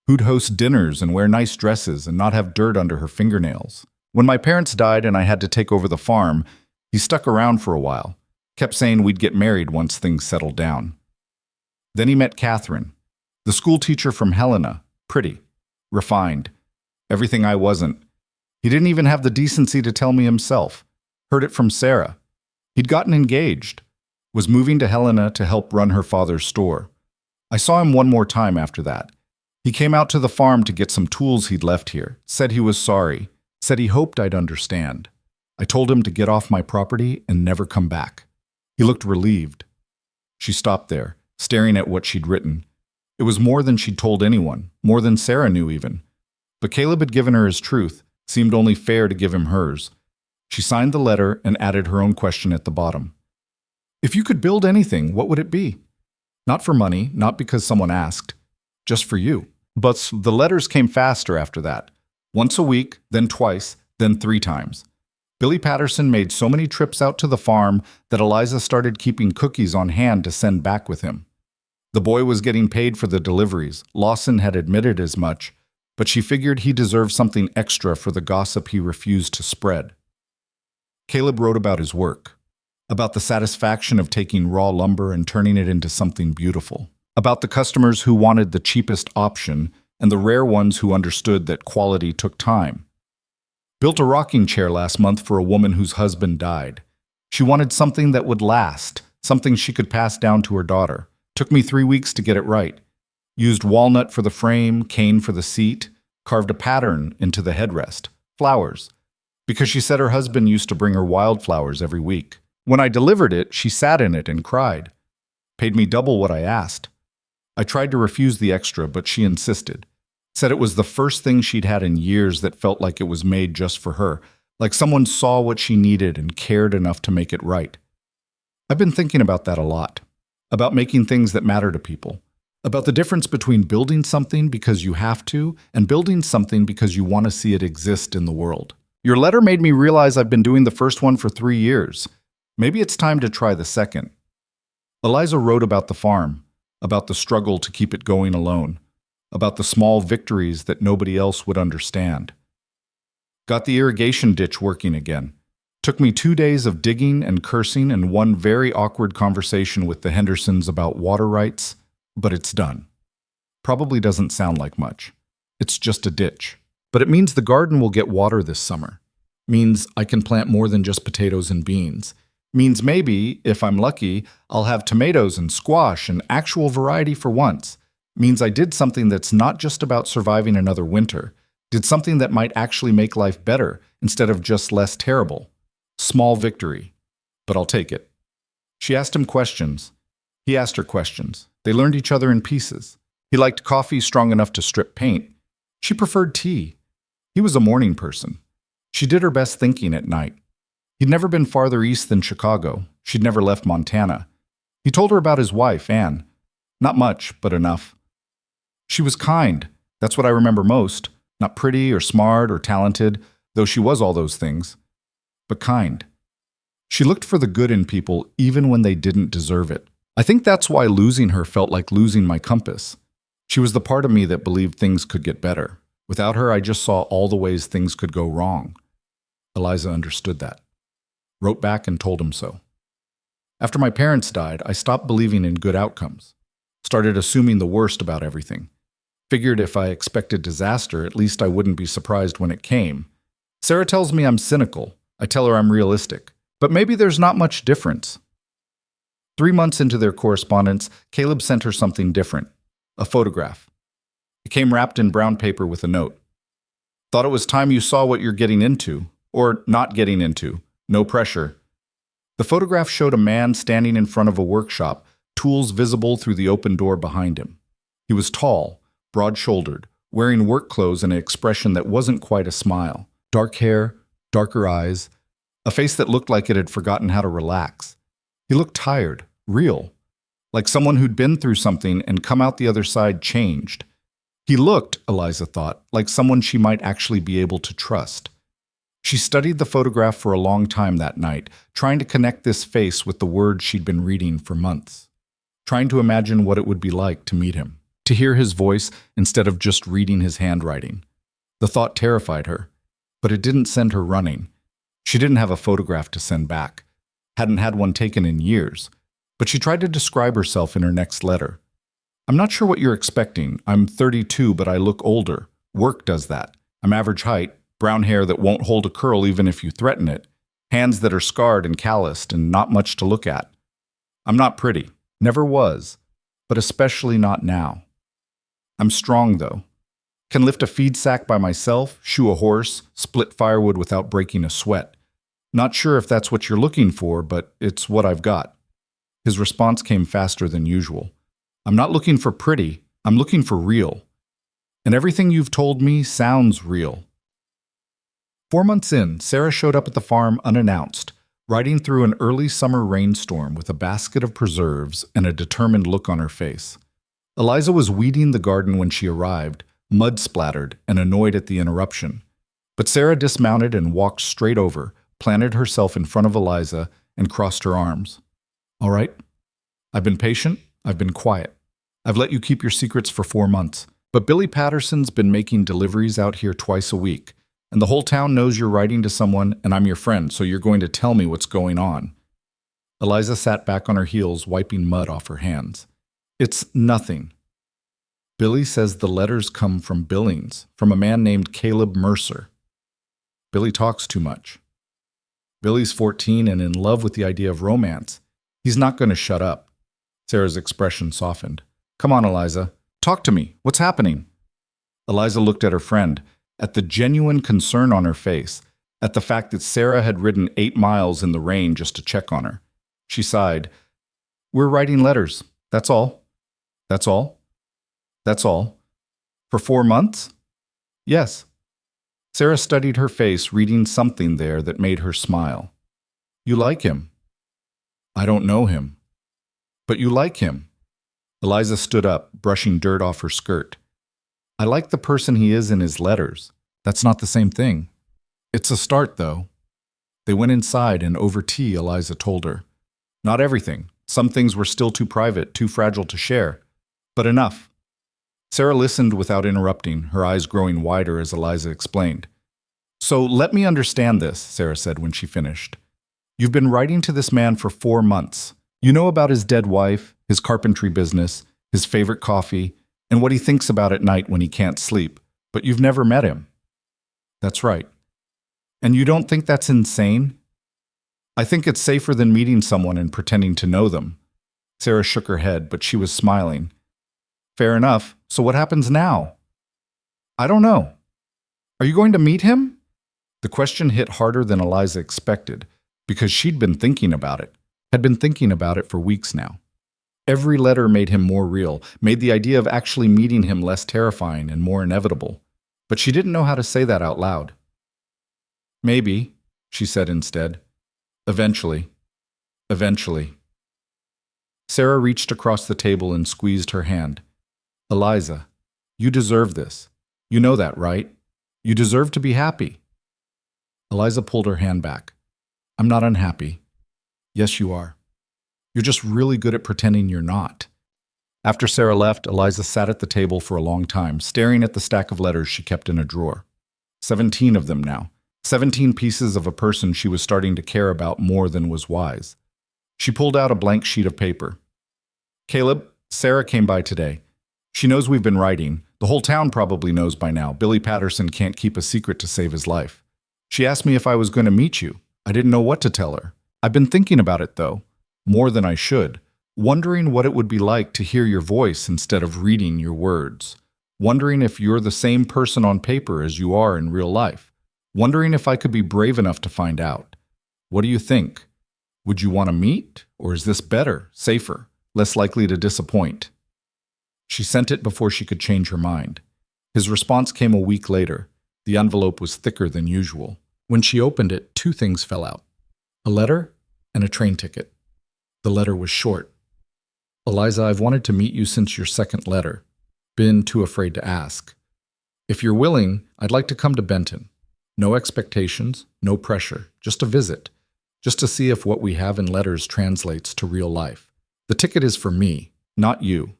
who'd host dinners and wear nice dresses and not have dirt under her fingernails. When my parents died and I had to take over the farm, he stuck around for a while, kept saying we'd get married once things settled down. Then he met Catherine, the school teacher from Helena, pretty, refined, everything I wasn't. He didn't even have the decency to tell me himself. Heard it from Sarah. He'd gotten engaged. Was moving to Helena to help run her father's store. I saw him one more time after that. He came out to the farm to get some tools he'd left here, said he was sorry, said he hoped I'd understand. I told him to get off my property and never come back. He looked relieved. She stopped there, staring at what she'd written. It was more than she'd told anyone, more than Sarah knew even. But Caleb had given her his truth, seemed only fair to give him hers. She signed the letter and added her own question at the bottom. If you could build anything, what would it be? Not for money, not because someone asked, just for you. But the letters came faster after that. Once a week, then twice, then 3 times. Billy Patterson made so many trips out to the farm that Eliza started keeping cookies on hand to send back with him. The boy was getting paid for the deliveries. Lawson had admitted as much, but she figured he deserved something extra for the gossip he refused to spread. Caleb wrote about his work, about the satisfaction of taking raw lumber and turning it into something beautiful, about the customers who wanted the cheapest option and the rare ones who understood that quality took time. Built a rocking chair last month for a woman whose husband died. She wanted something that would last, something she could pass down to her daughter. Took me 3 weeks to get it right. Used walnut for the frame, cane for the seat, carved a pattern into the headrest, flowers, because she said her husband used to bring her wildflowers every week. When I delivered it, she sat in it and cried. Paid me double what I asked. I tried to refuse the extra, but she insisted. Said it was the first thing she'd had in years that felt like it was made just for her, like someone saw what she needed and cared enough to make it right. I've been thinking about that a lot, about making things that matter to people, about the difference between building something because you have to and building something because you want to see it exist in the world. Your letter made me realize I've been doing the first one for 3 years. Maybe it's time to try the second. Eliza wrote about the farm, about the struggle to keep it going alone, about the small victories that nobody else would understand. Got the irrigation ditch working again. Took me 2 days of digging and cursing and one very awkward conversation with the Hendersons about water rights, but it's done. Probably doesn't sound like much. It's just a ditch. But it means the garden will get water this summer. Means I can plant more than just potatoes and beans. Means maybe, if I'm lucky, I'll have tomatoes and squash and actual variety for once. Means I did something that's not just about surviving another winter. Did something that might actually make life better instead of just less terrible. Small victory. But I'll take it. She asked him questions. He asked her questions. They learned each other in pieces. He liked coffee strong enough to strip paint. She preferred tea. He was a morning person. She did her best thinking at night. He'd never been farther east than Chicago. She'd never left Montana. He told her about his wife, Anne. Not much, but enough. She was kind. That's what I remember most. Not pretty or smart or talented, though she was all those things. But kind. She looked for the good in people even when they didn't deserve it. I think that's why losing her felt like losing my compass. She was the part of me that believed things could get better. Without her, I just saw all the ways things could go wrong. Eliza understood that. Wrote back and told him so. After my parents died, I stopped believing in good outcomes. Started assuming the worst about everything. Figured if I expected disaster, at least I wouldn't be surprised when it came. Sarah tells me I'm cynical. I tell her I'm realistic. But maybe there's not much difference. 3 months into their correspondence, Caleb sent her something different. A photograph. It came wrapped in brown paper with a note. Thought it was time you saw what you're getting into. Or not getting into. No pressure. The photograph showed a man standing in front of a workshop, tools visible through the open door behind him. He was tall, broad-shouldered, wearing work clothes and an expression that wasn't quite a smile. Dark hair, darker eyes, a face that looked like it had forgotten how to relax. He looked tired, real, like someone who'd been through something and come out the other side changed. He looked, Eliza thought, like someone she might actually be able to trust. She studied the photograph for a long time that night, trying to connect this face with the words she'd been reading for months, trying to imagine what it would be like to meet him, to hear his voice instead of just reading his handwriting. The thought terrified her, but it didn't send her running. She didn't have a photograph to send back, hadn't had one taken in years, but she tried to describe herself in her next letter. I'm not sure what you're expecting. I'm 32, but I look older. Work does that. I'm average height. Brown hair that won't hold a curl even if you threaten it, hands that are scarred and calloused and not much to look at. I'm not pretty, never was, but especially not now. I'm strong, though. Can lift a feed sack by myself, shoe a horse, split firewood without breaking a sweat. Not sure if that's what you're looking for, but it's what I've got. His response came faster than usual. I'm not looking for pretty, I'm looking for real. And everything you've told me sounds real. 4 months in, Sarah showed up at the farm unannounced, riding through an early summer rainstorm with a basket of preserves and a determined look on her face. Eliza was weeding the garden when she arrived, mud-splattered and annoyed at the interruption. But Sarah dismounted and walked straight over, planted herself in front of Eliza, and crossed her arms. All right. I've been patient. I've been quiet. I've let you keep your secrets for 4 months. But Billy Patterson's been making deliveries out here twice a week. And the whole town knows you're writing to someone, and I'm your friend, so you're going to tell me what's going on. Eliza sat back on her heels, wiping mud off her hands. It's nothing. Billy says the letters come from Billings, from a man named Caleb Mercer. Billy talks too much. Billy's 14 and in love with the idea of romance. He's not going to shut up. Sarah's expression softened. Come on, Eliza. Talk to me. What's happening? Eliza looked at her friend, at the genuine concern on her face, at the fact that Sarah had ridden 8 miles in the rain just to check on her. She sighed. We're writing letters. That's all. That's all. That's all. For 4 months? Yes. Sarah studied her face, reading something there that made her smile. You like him? I don't know him. But you like him. Eliza stood up, brushing dirt off her skirt. I like the person he is in his letters. That's not the same thing. It's a start, though. They went inside, and over tea, Eliza told her. Not everything. Some things were still too private, too fragile to share. But enough. Sarah listened without interrupting, her eyes growing wider as Eliza explained. So let me understand this, Sarah said when she finished. You've been writing to this man for 4 months. You know about his dead wife, his carpentry business, his favorite coffee, and what he thinks about at night when he can't sleep, but you've never met him. That's right. And you don't think that's insane? I think it's safer than meeting someone and pretending to know them. Sarah shook her head, but she was smiling. Fair enough. So what happens now? I don't know. Are you going to meet him? The question hit harder than Eliza expected, because she'd been thinking about it, had been thinking about it for weeks now. Every letter made him more real, made the idea of actually meeting him less terrifying and more inevitable. But she didn't know how to say that out loud. Maybe, she said instead. Eventually. Eventually. Sarah reached across the table and squeezed her hand. Eliza, you deserve this. You know that, right? You deserve to be happy. Eliza pulled her hand back. I'm not unhappy. Yes, you are. You're just really good at pretending you're not. After Sarah left, Eliza sat at the table for a long time, staring at the stack of letters she kept in a drawer. 17 of them now. 17 pieces of a person she was starting to care about more than was wise. She pulled out a blank sheet of paper. Caleb, Sarah came by today. She knows we've been writing. The whole town probably knows by now. Billy Patterson can't keep a secret to save his life. She asked me if I was going to meet you. I didn't know what to tell her. I've been thinking about it, though. More than I should. Wondering what it would be like to hear your voice instead of reading your words. Wondering if you're the same person on paper as you are in real life. Wondering if I could be brave enough to find out. What do you think? Would you want to meet? Or is this better, safer, less likely to disappoint? She sent it before she could change her mind. His response came a week later. The envelope was thicker than usual. When she opened it, 2 things fell out. A letter and a train ticket. The letter was short. Eliza, I've wanted to meet you since your second letter. Been too afraid to ask. If you're willing, I'd like to come to Benton. No expectations, no pressure, just a visit. Just to see if what we have in letters translates to real life. The ticket is for me, not you.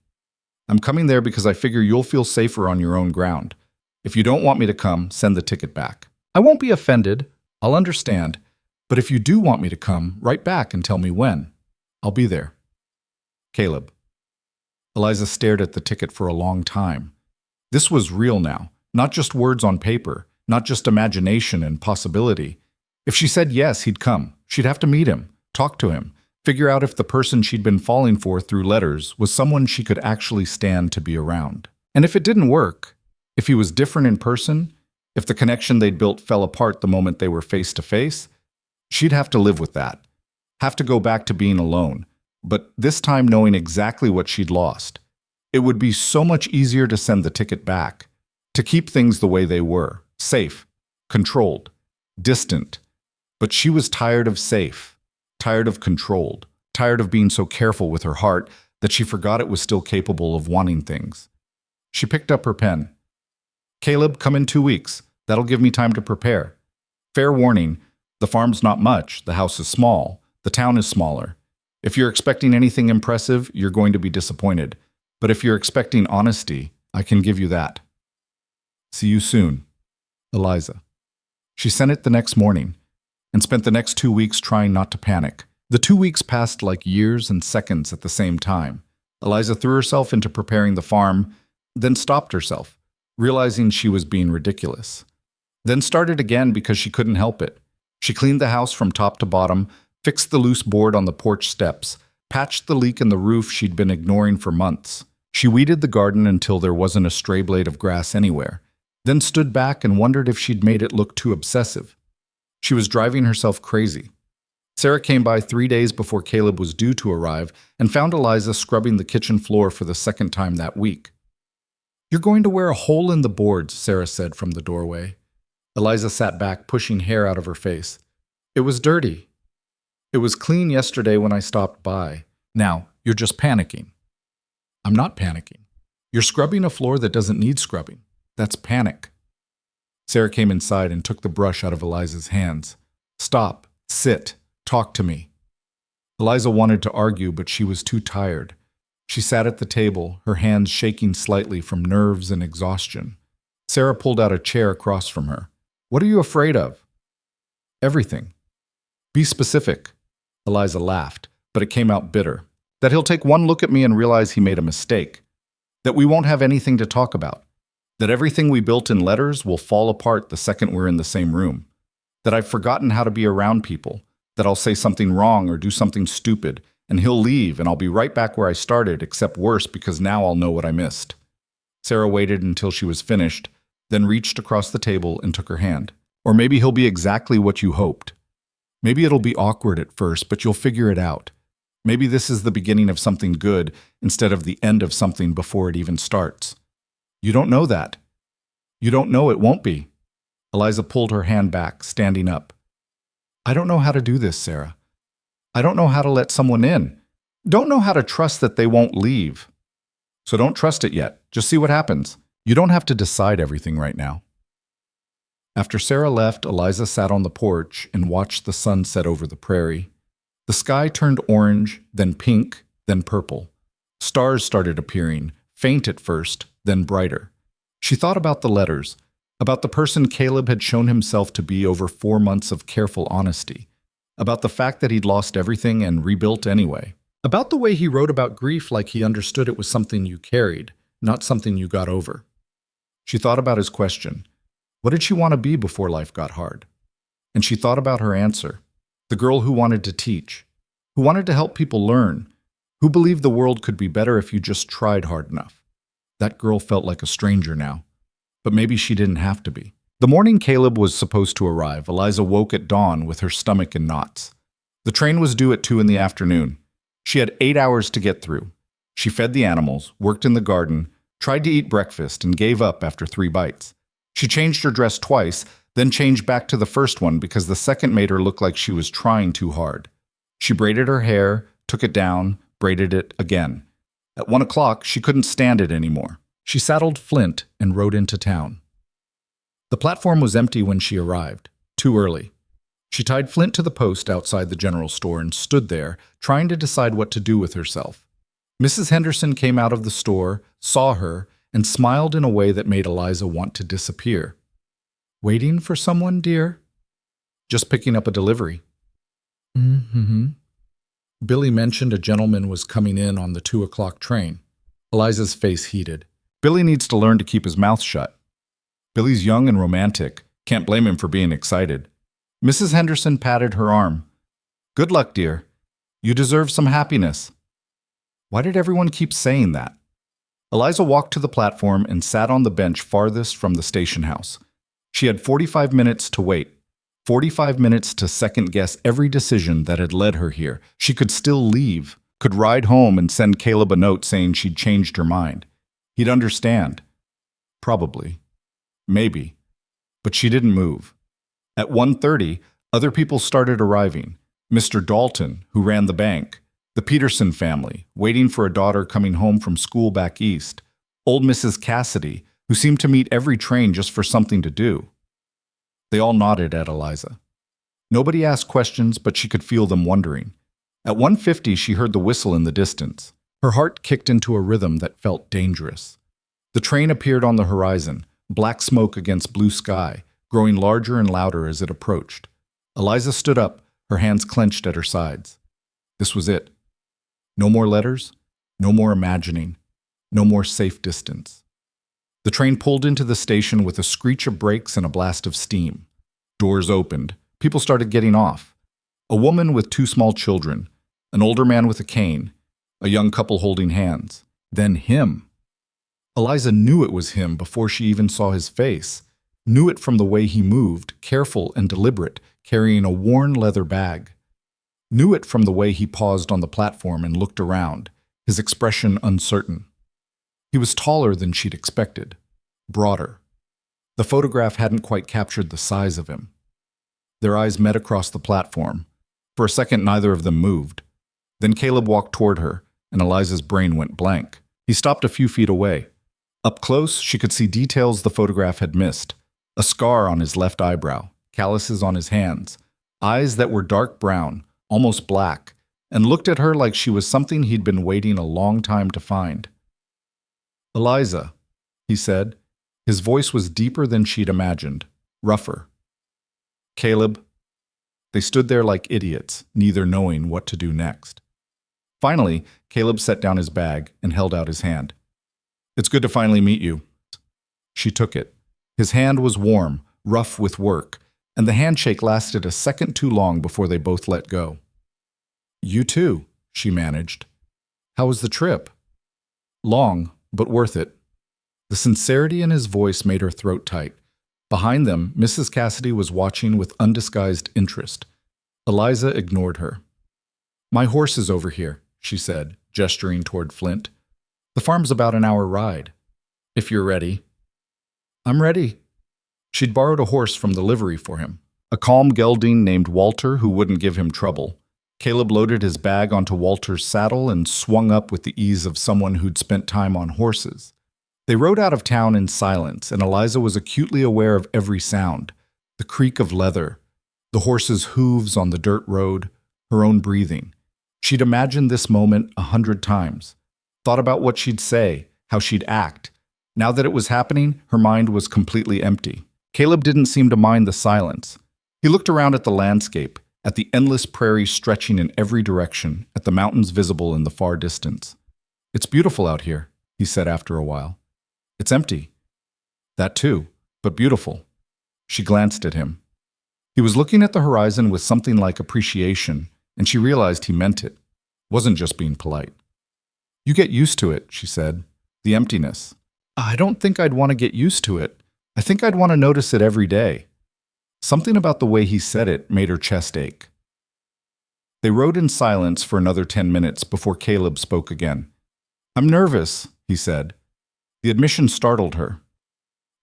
I'm coming there because I figure you'll feel safer on your own ground. If you don't want me to come, send the ticket back. I won't be offended. I'll understand. But if you do want me to come, write back and tell me when. I'll be there. Caleb. Eliza stared at the ticket for a long time. This was real now, not just words on paper, not just imagination and possibility. If she said yes, he'd come. She'd have to meet him, talk to him, figure out if the person she'd been falling for through letters was someone she could actually stand to be around. And if it didn't work, if he was different in person, if the connection they'd built fell apart the moment they were face to face, she'd have to live with that, have to go back to being alone, but this time knowing exactly what she'd lost. It would be so much easier to send the ticket back, to keep things the way they were, safe, controlled, distant. But she was tired of safe, tired of controlled, tired of being so careful with her heart that she forgot it was still capable of wanting things. She picked up her pen. Caleb, come in 2 weeks. That'll give me time to prepare. Fair warning, The farm's not much, the house is small, the town is smaller. If you're expecting anything impressive, you're going to be disappointed. But if you're expecting honesty, I can give you that. See you soon, Eliza. She sent it the next morning and spent the next 2 weeks trying not to panic. The 2 weeks passed like years and seconds at the same time. Eliza threw herself into preparing the farm, then stopped herself, realizing she was being ridiculous. Then started again because she couldn't help it. She cleaned the house from top to bottom, fixed the loose board on the porch steps, patched the leak in the roof she'd been ignoring for months. She weeded the garden until there wasn't a stray blade of grass anywhere, then stood back and wondered if she'd made it look too obsessive. She was driving herself crazy. Sarah came by 3 days before Caleb was due to arrive and found Eliza scrubbing the kitchen floor for the second time that week. "You're going to wear a hole in the boards," Sarah said from the doorway. Eliza sat back, pushing hair out of her face. "It was dirty. It was clean yesterday when I stopped by. Now, you're just panicking." "I'm not panicking. You're scrubbing a floor that doesn't need scrubbing. That's panic." Sarah came inside and took the brush out of Eliza's hands. "Stop. Sit. Talk to me." Eliza wanted to argue, but she was too tired. She sat at the table, her hands shaking slightly from nerves and exhaustion. Sarah pulled out a chair across from her. "What are you afraid of?" "Everything." "Be specific." Eliza laughed, but it came out bitter. "That he'll take one look at me and realize he made a mistake. That we won't have anything to talk about. That everything we built in letters will fall apart the second we're in the same room. That I've forgotten how to be around people. That I'll say something wrong or do something stupid, and he'll leave and I'll be right back where I started, except worse because now I'll know what I missed." Sarah waited until she was finished, then reached across the table and took her hand. "Or maybe he'll be exactly what you hoped. Maybe it'll be awkward at first, but you'll figure it out. Maybe this is the beginning of something good instead of the end of something before it even starts. You don't know that. You don't know it won't be." Eliza pulled her hand back, standing up. "I don't know how to do this, Sarah. I don't know how to let someone in. Don't know how to trust that they won't leave. So don't trust it yet. Just see what happens. You don't have to decide everything right now." After Sarah left, Eliza sat on the porch and watched the sun set over the prairie. The sky turned orange, then pink, then purple. Stars started appearing, faint at first, then brighter. She thought about the letters, about the person Caleb had shown himself to be over 4 months of careful honesty, about the fact that he'd lost everything and rebuilt anyway, about the way he wrote about grief like he understood it was something you carried, not something you got over. She thought about his question. What did she want to be before life got hard? And she thought about her answer, the girl who wanted to teach, who wanted to help people learn, who believed the world could be better if you just tried hard enough. That girl felt like a stranger now, but maybe she didn't have to be. The morning Caleb was supposed to arrive, Eliza woke at dawn with her stomach in knots. The train was due at 2 in the afternoon. She had 8 hours to get through. She fed the animals, worked in the garden, tried to eat breakfast, and gave up after 3 bites. She changed her dress twice, then changed back to the first one because the second made her look like she was trying too hard. She braided her hair, took it down, braided it again. At 1 o'clock, she couldn't stand it anymore. She saddled Flint and rode into town. The platform was empty when she arrived, too early. She tied Flint to the post outside the general store and stood there, trying to decide what to do with herself. Mrs. Henderson came out of the store, saw her, and smiled in a way that made Eliza want to disappear. "Waiting for someone, dear?" "Just picking up a delivery." Mm-hmm. Billy mentioned a gentleman was coming in on the 2 o'clock train. Eliza's face heated. Billy needs to learn to keep his mouth shut. Billy's young and romantic. Can't blame him for being excited. Mrs. Henderson patted her arm. "Good luck, dear. You deserve some happiness." Why did everyone keep saying that? Eliza walked to the platform and sat on the bench farthest from the station house. She had 45 minutes to wait. 45 minutes to second-guess every decision that had led her here. She could still leave, could ride home and send Caleb a note saying she'd changed her mind. He'd understand. Probably. Maybe. But she didn't move. At 1:30, other people started arriving. Mr. Dalton, who ran the bank. The Peterson family, waiting for a daughter coming home from school back east. Old Mrs. Cassidy, who seemed to meet every train just for something to do. They all nodded at Eliza. Nobody asked questions, but she could feel them wondering. At 1:50, she heard the whistle in the distance. Her heart kicked into a rhythm that felt dangerous. The train appeared on the horizon, black smoke against blue sky, growing larger and louder as it approached. Eliza stood up, her hands clenched at her sides. This was it. No more letters, no more imagining, no more safe distance. The train pulled into the station with a screech of brakes and a blast of steam. Doors opened. People started getting off. A woman with two small children, an older man with a cane, a young couple holding hands. Then him. Eliza knew it was him before she even saw his face. Knew it from the way he moved, careful and deliberate, carrying a worn leather bag. Knew it from the way he paused on the platform and looked around, his expression uncertain. He was taller than she'd expected, broader. The photograph hadn't quite captured the size of him. Their eyes met across the platform. For a second, neither of them moved. Then Caleb walked toward her, and Eliza's brain went blank. He stopped a few feet away. Up close, she could see details the photograph had missed. A scar on his left eyebrow, calluses on his hands, eyes that were dark brown, almost black, and looked at her like she was something he'd been waiting a long time to find. "Eliza," he said. His voice was deeper than she'd imagined, rougher. "Caleb." They stood there like idiots, neither knowing what to do next. Finally, Caleb set down his bag and held out his hand. "It's good to finally meet you." She took it. His hand was warm, rough with work, and the handshake lasted a second too long before they both let go. "You too," she managed. "How was the trip?" "Long, but worth it." The sincerity in his voice made her throat tight. Behind them, Mrs. Cassidy was watching with undisguised interest. Eliza ignored her. "My horse is over here," she said, gesturing toward Flint. "The farm's about an hour ride. If you're ready." "I'm ready." She'd borrowed a horse from the livery for him, a calm gelding named Walter who wouldn't give him trouble. Caleb loaded his bag onto Walter's saddle and swung up with the ease of someone who'd spent time on horses. They rode out of town in silence, and Eliza was acutely aware of every sound: the creak of leather, the horse's hooves on the dirt road, her own breathing. She'd imagined this moment 100 times, thought about what she'd say, how she'd act. Now that it was happening, her mind was completely empty. Caleb didn't seem to mind the silence. He looked around at the landscape, at the endless prairie stretching in every direction, at the mountains visible in the far distance. "It's beautiful out here," he said after a while. "It's empty." "That too, but beautiful." She glanced at him. He was looking at the horizon with something like appreciation, and she realized he meant it. Wasn't just being polite. "You get used to it," she said. "The emptiness." "I don't think I'd want to get used to it. I think I'd want to notice it every day." Something about the way he said it made her chest ache. They rode in silence for another 10 minutes before Caleb spoke again. "I'm nervous," he said. The admission startled her.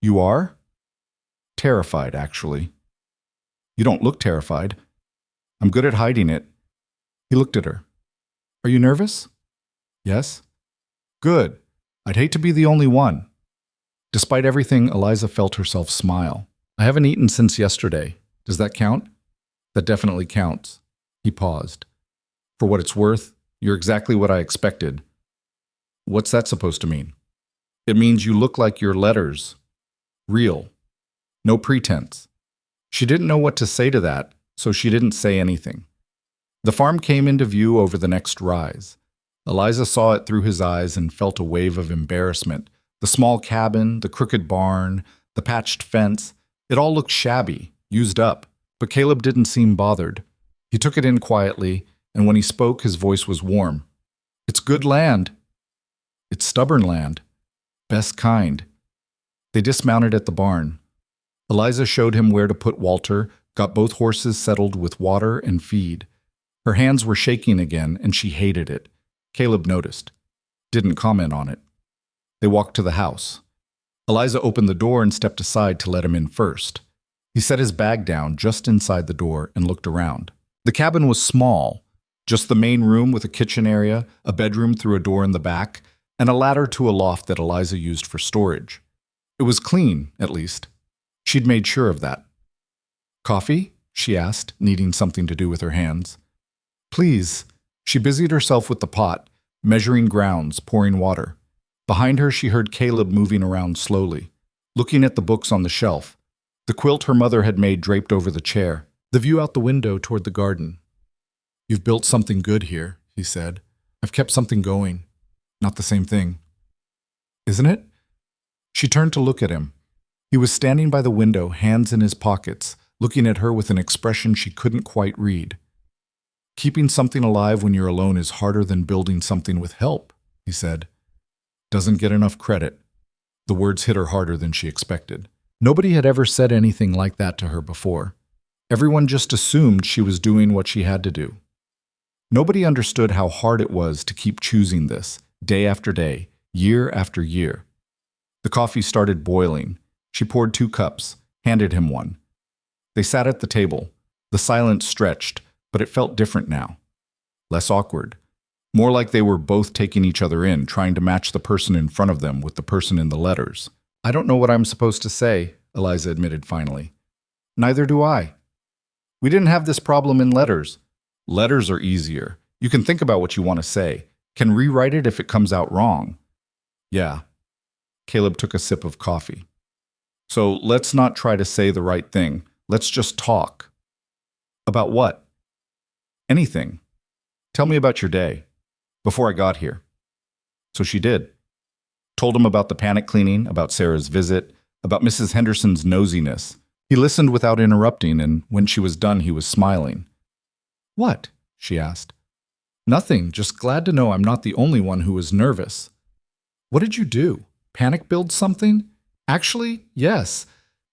"You are?" "Terrified, actually." "You don't look terrified." "I'm good at hiding it." He looked at her. "Are you nervous?" "Yes." "Good. I'd hate to be the only one." Despite everything, Eliza felt herself smile. "I haven't eaten since yesterday. Does that count?" "That definitely counts." He paused. "For what it's worth, you're exactly what I expected." "What's that supposed to mean?" "It means you look like your letters. Real. No pretense." She didn't know what to say to that, so she didn't say anything. The farm came into view over the next rise. Eliza saw it through his eyes and felt a wave of embarrassment. The small cabin, the crooked barn, the patched fence, it all looked shabby, used up, but Caleb didn't seem bothered. He took it in quietly, and when he spoke, his voice was warm. "It's good land." "It's stubborn land. Best kind." They dismounted at the barn. Eliza showed him where to put Walter, got both horses settled with water and feed. Her hands were shaking again, and she hated it. Caleb noticed. Didn't comment on it. They walked to the house. Eliza opened the door and stepped aside to let him in first. He set his bag down just inside the door and looked around. The cabin was small, just the main room with a kitchen area, a bedroom through a door in the back, and a ladder to a loft that Eliza used for storage. It was clean, at least. She'd made sure of that. "Coffee?" she asked, needing something to do with her hands. Please. She busied herself with the pot, measuring grounds, pouring water. Behind her, she heard Caleb moving around slowly, looking at the books on the shelf, the quilt her mother had made draped over the chair, the view out the window toward the garden. You've built something good here, he said. I've kept something going. Not the same thing. Isn't it? She turned to look at him. He was standing by the window, hands in his pockets, looking at her with an expression she couldn't quite read. Keeping something alive when you're alone is harder than building something with help, he said. Doesn't get enough credit. The words hit her harder than she expected. Nobody had ever said anything like that to her before. Everyone just assumed she was doing what she had to do. Nobody understood how hard it was to keep choosing this, day after day, year after year. The coffee started boiling. She poured 2 cups, handed him one. They sat at the table. The silence stretched, but it felt different now. Less awkward. More like they were both taking each other in, trying to match the person in front of them with the person in the letters. I don't know what I'm supposed to say, Eliza admitted finally. Neither do I. We didn't have this problem in letters. Letters are easier. You can think about what you want to say, can rewrite it if it comes out wrong. Yeah. Caleb took a sip of coffee. So let's not try to say the right thing. Let's just talk. About what? Anything. Tell me about your day. Before I got here. So she did. Told him about the panic cleaning, about Sarah's visit, about Mrs. Henderson's nosiness. He listened without interrupting, and when she was done, he was smiling. What? She asked. Nothing, just glad to know I'm not the only one who was nervous. What did you do? Panic build something? Actually, yes.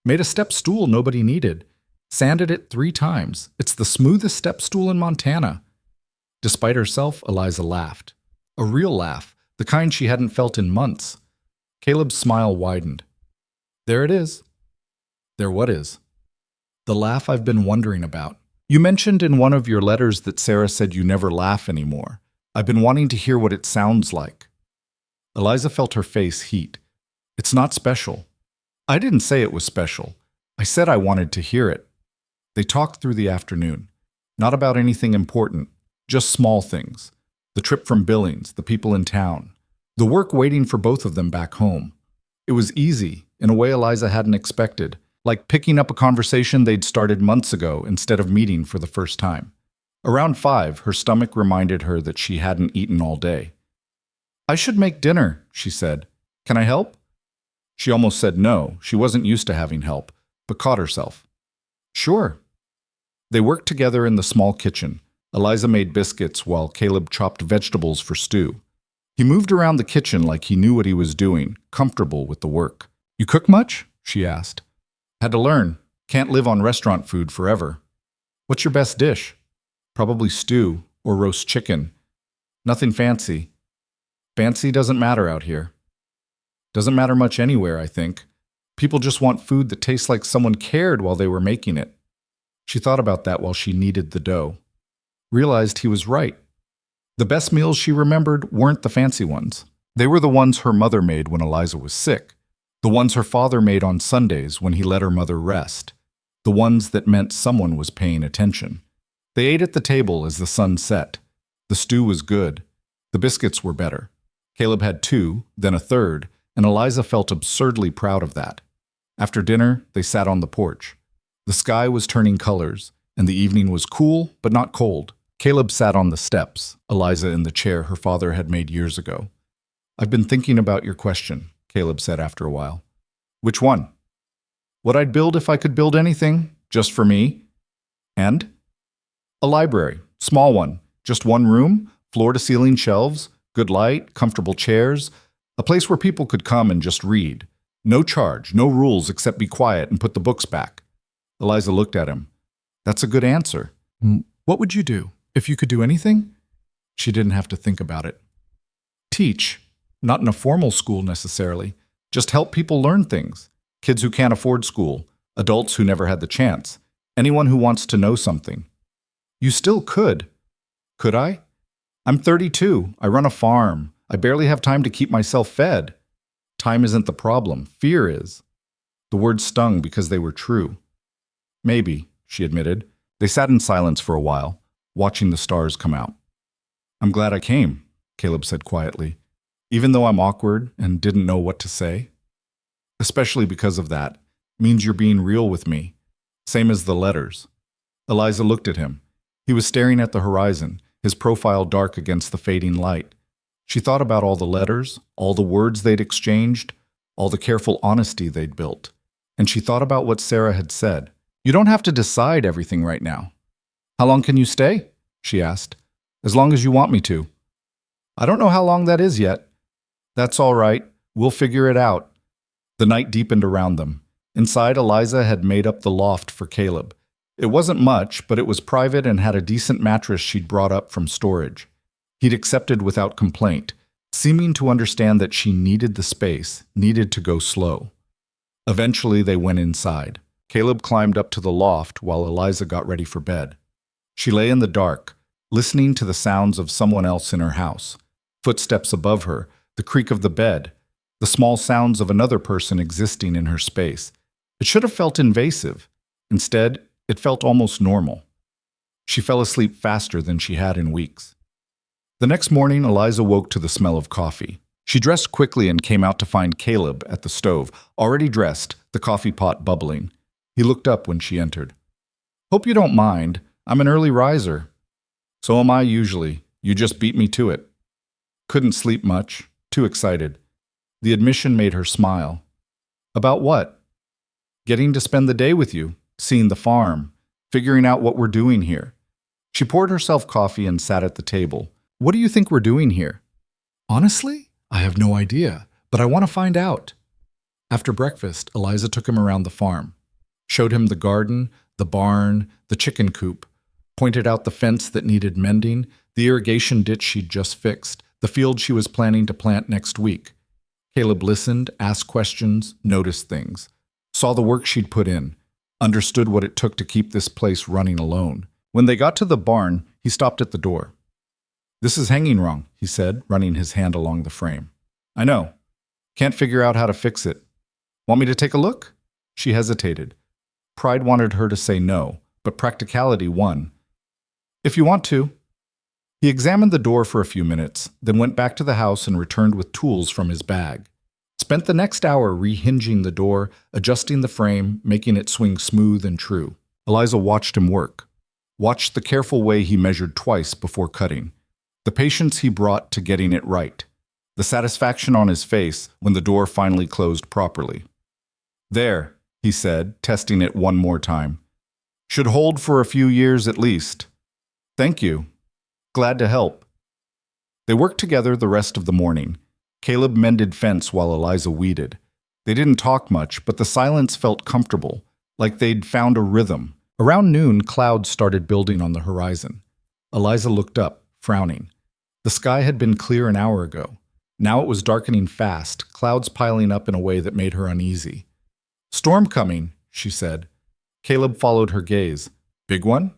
Made a step stool nobody needed. Sanded it 3 times. It's the smoothest step stool in Montana. Despite herself, Eliza laughed. A real laugh, the kind she hadn't felt in months. Caleb's smile widened. There it is. There what is? The laugh I've been wondering about. You mentioned in one of your letters that Sarah said you never laugh anymore. I've been wanting to hear what it sounds like. Eliza felt her face heat. It's not special. I didn't say it was special. I said I wanted to hear it. They talked through the afternoon. Not about anything important. Just small things. The trip from Billings, the people in town. The work waiting for both of them back home. It was easy, in a way Eliza hadn't expected, like picking up a conversation they'd started months ago instead of meeting for the first time. Around 5, her stomach reminded her that she hadn't eaten all day. I should make dinner, she said. Can I help? She almost said no. She wasn't used to having help, but caught herself. Sure. They worked together in the small kitchen. Eliza made biscuits while Caleb chopped vegetables for stew. He moved around the kitchen like he knew what he was doing, comfortable with the work. You cook much? She asked. Had to learn. Can't live on restaurant food forever. What's your best dish? Probably stew or roast chicken. Nothing fancy. Fancy doesn't matter out here. Doesn't matter much anywhere, I think. People just want food that tastes like someone cared while they were making it. She thought about that while she kneaded the dough. Realized he was right. The best meals she remembered weren't the fancy ones. They were the ones her mother made when Eliza was sick. The ones her father made on Sundays when he let her mother rest. The ones that meant someone was paying attention. They ate at the table as the sun set. The stew was good. The biscuits were better. Caleb had 2, then a third, and Eliza felt absurdly proud of that. After dinner, they sat on the porch. The sky was turning colors, and the evening was cool but not cold. Caleb sat on the steps, Eliza in the chair her father had made years ago. I've been thinking about your question, Caleb said after a while. Which one? What I'd build if I could build anything, just for me. And? A library, small one, just 1 room, floor-to-ceiling shelves, good light, comfortable chairs, a place where people could come and just read. No charge, no rules except be quiet and put the books back. Eliza looked at him. That's a good answer. What would you do? If you could do anything? She didn't have to think about it. Teach. Not in a formal school necessarily. Just help people learn things. Kids who can't afford school. Adults who never had the chance. Anyone who wants to know something. You still could. Could I? I'm 32. I run a farm. I barely have time to keep myself fed. Time isn't the problem. Fear is. The words stung because they were true. Maybe, she admitted. They sat in silence for a while, watching the stars come out. I'm glad I came, Caleb said quietly, even though I'm awkward and didn't know what to say. Especially because of that, means you're being real with me, same as the letters. Eliza looked at him. He was staring at the horizon, his profile dark against the fading light. She thought about all the letters, all the words they'd exchanged, all the careful honesty they'd built. And she thought about what Sarah had said. You don't have to decide everything right now. How long can you stay? She asked. As long as you want me to. I don't know how long that is yet. That's all right. We'll figure it out. The night deepened around them. Inside, Eliza had made up the loft for Caleb. It wasn't much, but it was private and had a decent mattress she'd brought up from storage. He'd accepted without complaint, seeming to understand that she needed the space, needed to go slow. Eventually, they went inside. Caleb climbed up to the loft while Eliza got ready for bed. She lay in the dark, listening to the sounds of someone else in her house. Footsteps above her, the creak of the bed, the small sounds of another person existing in her space. It should have felt invasive. Instead, it felt almost normal. She fell asleep faster than she had in weeks. The next morning, Eliza woke to the smell of coffee. She dressed quickly and came out to find Caleb at the stove, already dressed, the coffee pot bubbling. He looked up when she entered. Hope you don't mind. I'm an early riser. So am I usually. You just beat me to it. Couldn't sleep much. Too excited. The admission made her smile. About what? Getting to spend the day with you, seeing the farm, figuring out what we're doing here. She poured herself coffee and sat at the table. What do you think we're doing here? Honestly, I have no idea, but I want to find out. After breakfast, Eliza took him around the farm, showed him the garden, the barn, the chicken coop, pointed out the fence that needed mending, the irrigation ditch she'd just fixed, the field she was planning to plant next week. Caleb listened, asked questions, noticed things, saw the work she'd put in, understood what it took to keep this place running alone. When they got to the barn, he stopped at the door. This is hanging wrong, he said, running his hand along the frame. I know. Can't figure out how to fix it. Want me to take a look? She hesitated. Pride wanted her to say no, but practicality won. If you want to. He examined the door for a few minutes, then went back to the house and returned with tools from his bag. Spent the next hour rehinging the door, adjusting the frame, making it swing smooth and true. Eliza watched him work. Watched the careful way he measured twice before cutting. The patience he brought to getting it right. The satisfaction on his face when the door finally closed properly. There, he said, testing it one more time. Should hold for a few years at least. Thank you. Glad to help. They worked together the rest of the morning. Caleb mended fence while Eliza weeded. They didn't talk much, but the silence felt comfortable, like they'd found a rhythm. Around noon, clouds started building on the horizon. Eliza looked up, frowning. The sky had been clear an hour ago. Now it was darkening fast, clouds piling up in a way that made her uneasy. Storm coming, she said. Caleb followed her gaze. Big one?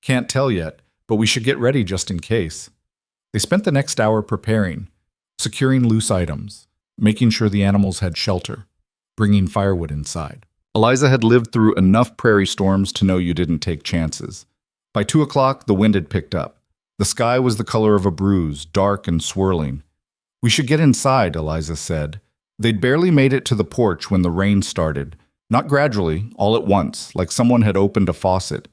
Can't tell yet, but we should get ready just in case. They spent the next hour preparing, securing loose items, making sure the animals had shelter, bringing firewood inside. Eliza had lived through enough prairie storms to know you didn't take chances. By 2 o'clock, the wind had picked up. The sky was the color of a bruise, dark and swirling. We should get inside, Eliza said. They'd barely made it to the porch when the rain started. Not gradually, all at once, like someone had opened a faucet.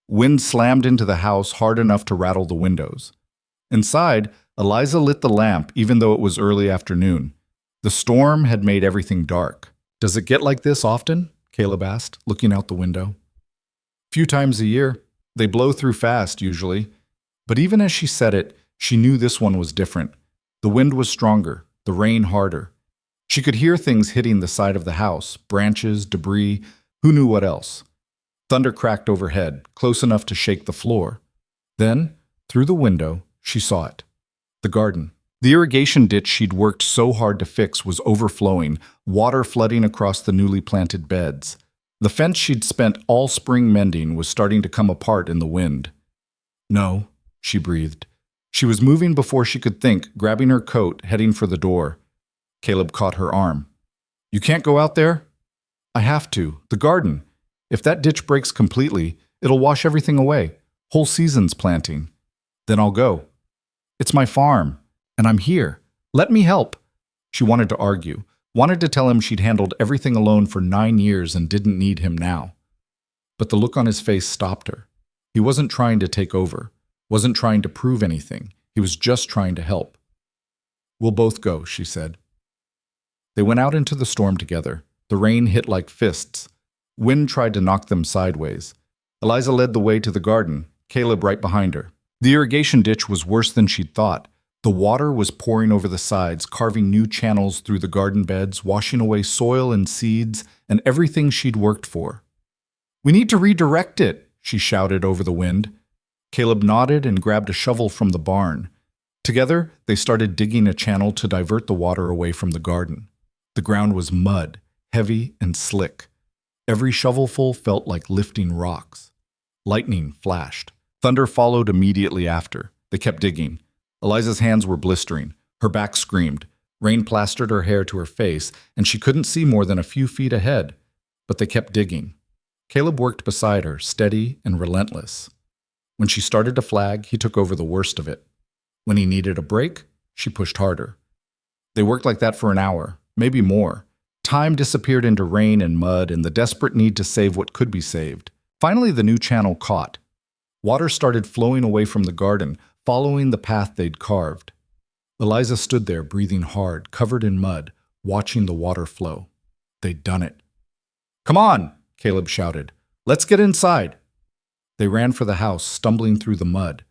Wind slammed into the house hard enough to rattle the windows. Inside, Eliza lit the lamp even though it was early afternoon. The storm had made everything dark. Does it get like this often? Caleb asked, looking out the window. Few times a year. They blow through fast, usually. But even as she said it, she knew this one was different. The wind was stronger, the rain harder. She could hear things hitting the side of the house, branches, debris, who knew what else. Thunder cracked overhead, close enough to shake the floor. Then, through the window, she saw it. The garden. The irrigation ditch she'd worked so hard to fix was overflowing, water flooding across the newly planted beds. The fence she'd spent all spring mending was starting to come apart in the wind. No, she breathed. She was moving before she could think, grabbing her coat, heading for the door. Caleb caught her arm. You can't go out there? I have to. The garden. If that ditch breaks completely, It'll wash everything away. Whole season's planting. Then I'll go. It's my farm, and I'm here. Let me help. She wanted to argue, wanted to tell him she'd handled everything alone for 9 years and didn't need him now. But the look on his face stopped her. He wasn't trying to take over, wasn't trying to prove anything. He was just trying to help. We'll both go, she said. They went out into the storm together. The rain hit like fists. Wind tried to knock them sideways. Eliza led the way to the garden, Caleb right behind her. The irrigation ditch was worse than she'd thought. The water was pouring over the sides, carving new channels through the garden beds, washing away soil and seeds and everything she'd worked for. We need to redirect it, she shouted over the wind. Caleb nodded and grabbed a shovel from the barn. Together, they started digging a channel to divert the water away from the garden. The ground was mud, heavy and slick. Every shovelful felt like lifting rocks. Lightning flashed. Thunder followed immediately after. They kept digging. Eliza's hands were blistering. Her back screamed. Rain plastered her hair to her face, and she couldn't see more than a few feet ahead. But they kept digging. Caleb worked beside her, steady and relentless. When she started to flag, he took over the worst of it. When he needed a break, she pushed harder. They worked like that for an hour, maybe more. Time disappeared into rain and mud and the desperate need to save what could be saved. Finally, the new channel caught. Water started flowing away from the garden, following the path they'd carved. Eliza stood there, breathing hard, covered in mud, watching the water flow. They'd done it. Come on, Caleb shouted. Let's get inside. They ran for the house, stumbling through the mud,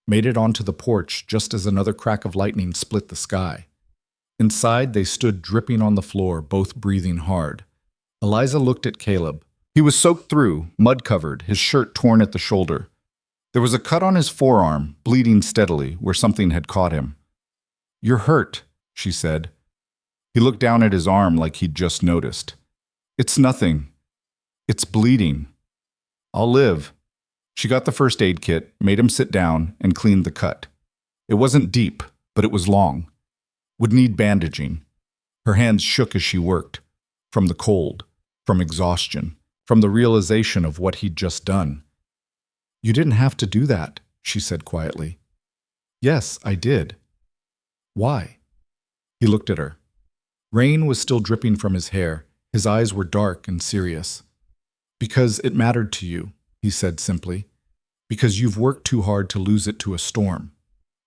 made it onto the porch just as another crack of lightning split the sky. Inside, they stood dripping on the floor, both breathing hard. Eliza looked at Caleb. He was soaked through, mud-covered, his shirt torn at the shoulder. There was a cut on his forearm, bleeding steadily, where something had caught him. You're hurt, she said. He looked down at his arm like he'd just noticed. It's nothing. It's bleeding. I'll live. She got the first aid kit, made him sit down, and cleaned the cut. It wasn't deep, but it was long. Would need bandaging. Her hands shook as she worked. From the cold, from exhaustion, from the realization of what he'd just done. You didn't have to do that, she said quietly. Yes, I did. Why? He looked at her. Rain was still dripping from his hair. His eyes were dark and serious. Because it mattered to you, he said simply. Because you've worked too hard to lose it to a storm.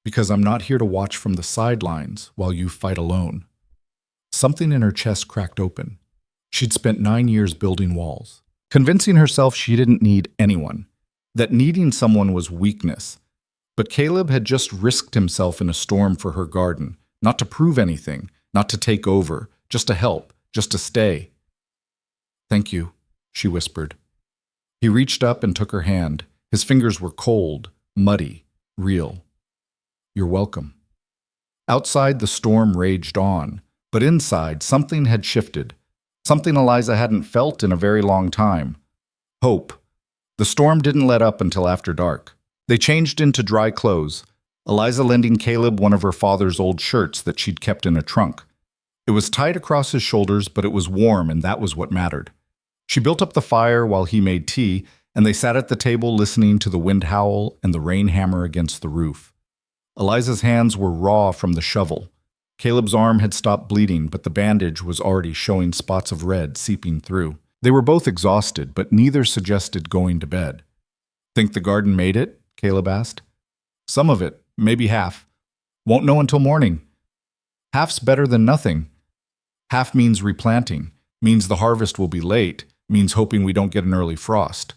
Because I'm not here to watch from the sidelines while you fight alone. Something in her chest cracked open. She'd spent 9 years building walls, convincing herself she didn't need anyone, that needing someone was weakness. But Caleb had just risked himself in a storm for her garden, not to prove anything, not to take over, just to help, just to stay. Thank you, she whispered. He reached up and took her hand. His fingers were cold, muddy, real. You're welcome. Outside, the storm raged on, but inside, something had shifted, something Eliza hadn't felt in a very long time. Hope. The storm didn't let up until after dark. They changed into dry clothes, Eliza lending Caleb one of her father's old shirts that she'd kept in a trunk. It was tight across his shoulders, but it was warm, and that was what mattered. She built up the fire while he made tea, and they sat at the table listening to the wind howl and the rain hammer against the roof. Eliza's hands were raw from the shovel. Caleb's arm had stopped bleeding, but the bandage was already showing spots of red seeping through. They were both exhausted, but neither suggested going to bed. Think the garden made it? Caleb asked. Some of it, maybe half. Won't know until morning. Half's better than nothing. Half means replanting, means the harvest will be late, means hoping we don't get an early frost.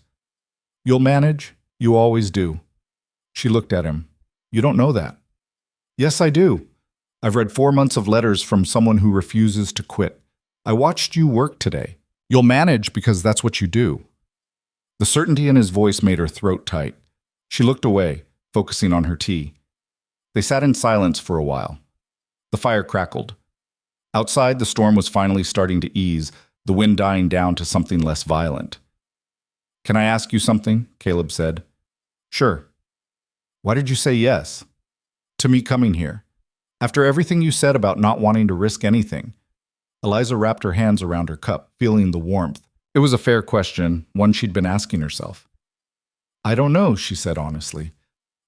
You'll manage? You always do. She looked at him. You don't know that. Yes, I do. I've read 4 months of letters from someone who refuses to quit. I watched you work today. You'll manage because that's what you do. The certainty in his voice made her throat tight. She looked away, focusing on her tea. They sat in silence for a while. The fire crackled. Outside, the storm was finally starting to ease, the wind dying down to something less violent. Can I ask you something? Caleb said. Sure. Why did you say yes? To me coming here. After everything you said about not wanting to risk anything. Eliza wrapped her hands around her cup, feeling the warmth. It was a fair question, one she'd been asking herself. I don't know, she said honestly.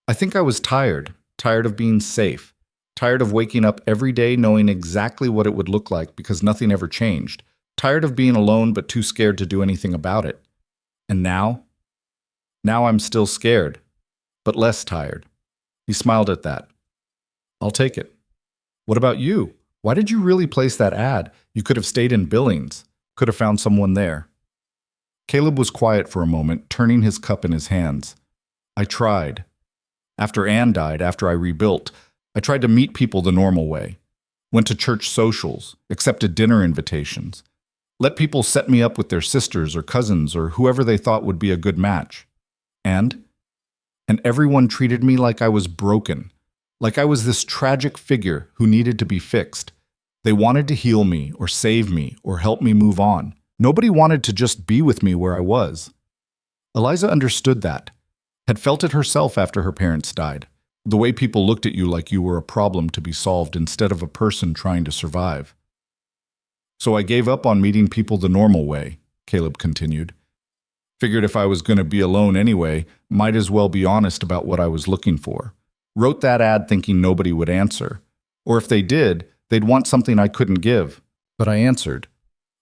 I think I was tired, tired of being safe, tired of waking up every day knowing exactly what it would look like because nothing ever changed, tired of being alone but too scared to do anything about it. And now? Now I'm still scared, but less tired. He smiled at that. I'll take it. What about you? Why did you really place that ad? You could have stayed in Billings, could have found someone there. Caleb was quiet for a moment, turning his cup in his hands. I tried. After Anne died, after I rebuilt, I tried to meet people the normal way. Went to church socials, accepted dinner invitations. Let people set me up with their sisters or cousins or whoever they thought would be a good match. And everyone treated me like I was broken, like I was this tragic figure who needed to be fixed. They wanted to heal me or save me or help me move on. Nobody wanted to just be with me where I was. Eliza understood that, had felt it herself after her parents died. The way people looked at you like you were a problem to be solved instead of a person trying to survive. So I gave up on meeting people the normal way, Caleb continued. Figured if I was going to be alone anyway, might as well be honest about what I was looking for. Wrote that ad thinking nobody would answer. Or if they did, they'd want something I couldn't give. But I answered.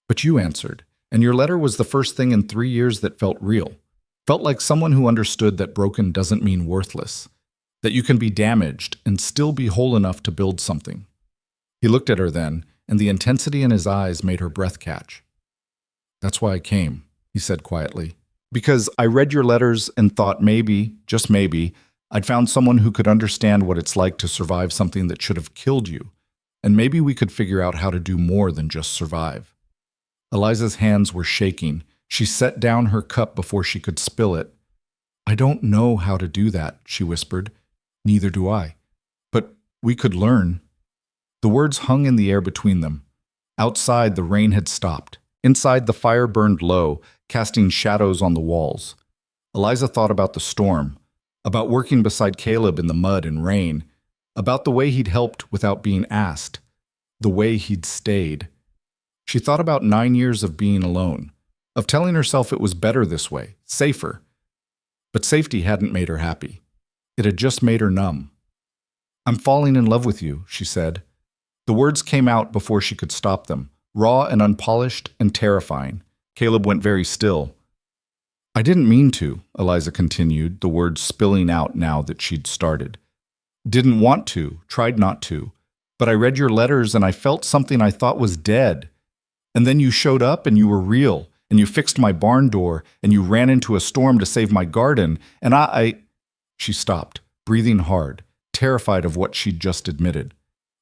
But you answered. And your letter was the first thing in 3 years that felt real. Felt like someone who understood that broken doesn't mean worthless. That you can be damaged and still be whole enough to build something. He looked at her then, and the intensity in his eyes made her breath catch. That's why I came, he said quietly. Because I read your letters and thought maybe, just maybe, I'd found someone who could understand what it's like to survive something that should have killed you. And maybe we could figure out how to do more than just survive. Eliza's hands were shaking. She set down her cup before she could spill it. I don't know how to do that, she whispered. Neither do I. But we could learn. The words hung in the air between them. Outside, the rain had stopped. Inside, the fire burned low, casting shadows on the walls. Eliza thought about the storm, about working beside Caleb in the mud and rain, about the way he'd helped without being asked, the way he'd stayed. She thought about 9 years of being alone, of telling herself it was better this way, safer. But safety hadn't made her happy. It had just made her numb. I'm falling in love with you, she said. The words came out before she could stop them, raw and unpolished and terrifying. Caleb went very still. I didn't mean to, Eliza continued, the words spilling out now that she'd started. Didn't want to, tried not to. But I read your letters and I felt something I thought was dead. And then you showed up and you were real, and you fixed my barn door, and you ran into a storm to save my garden, and I... She stopped, breathing hard, terrified of what she'd just admitted.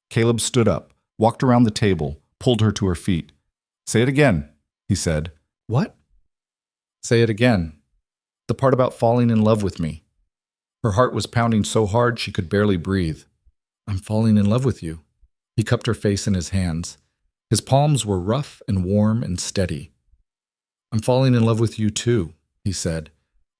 Caleb stood up, walked around the table, pulled her to her feet. Say it again, he said. What? Say it again. The part about falling in love with me. Her heart was pounding so hard she could barely breathe. I'm falling in love with you. He cupped her face in his hands. His palms were rough and warm and steady. I'm falling in love with you too, he said.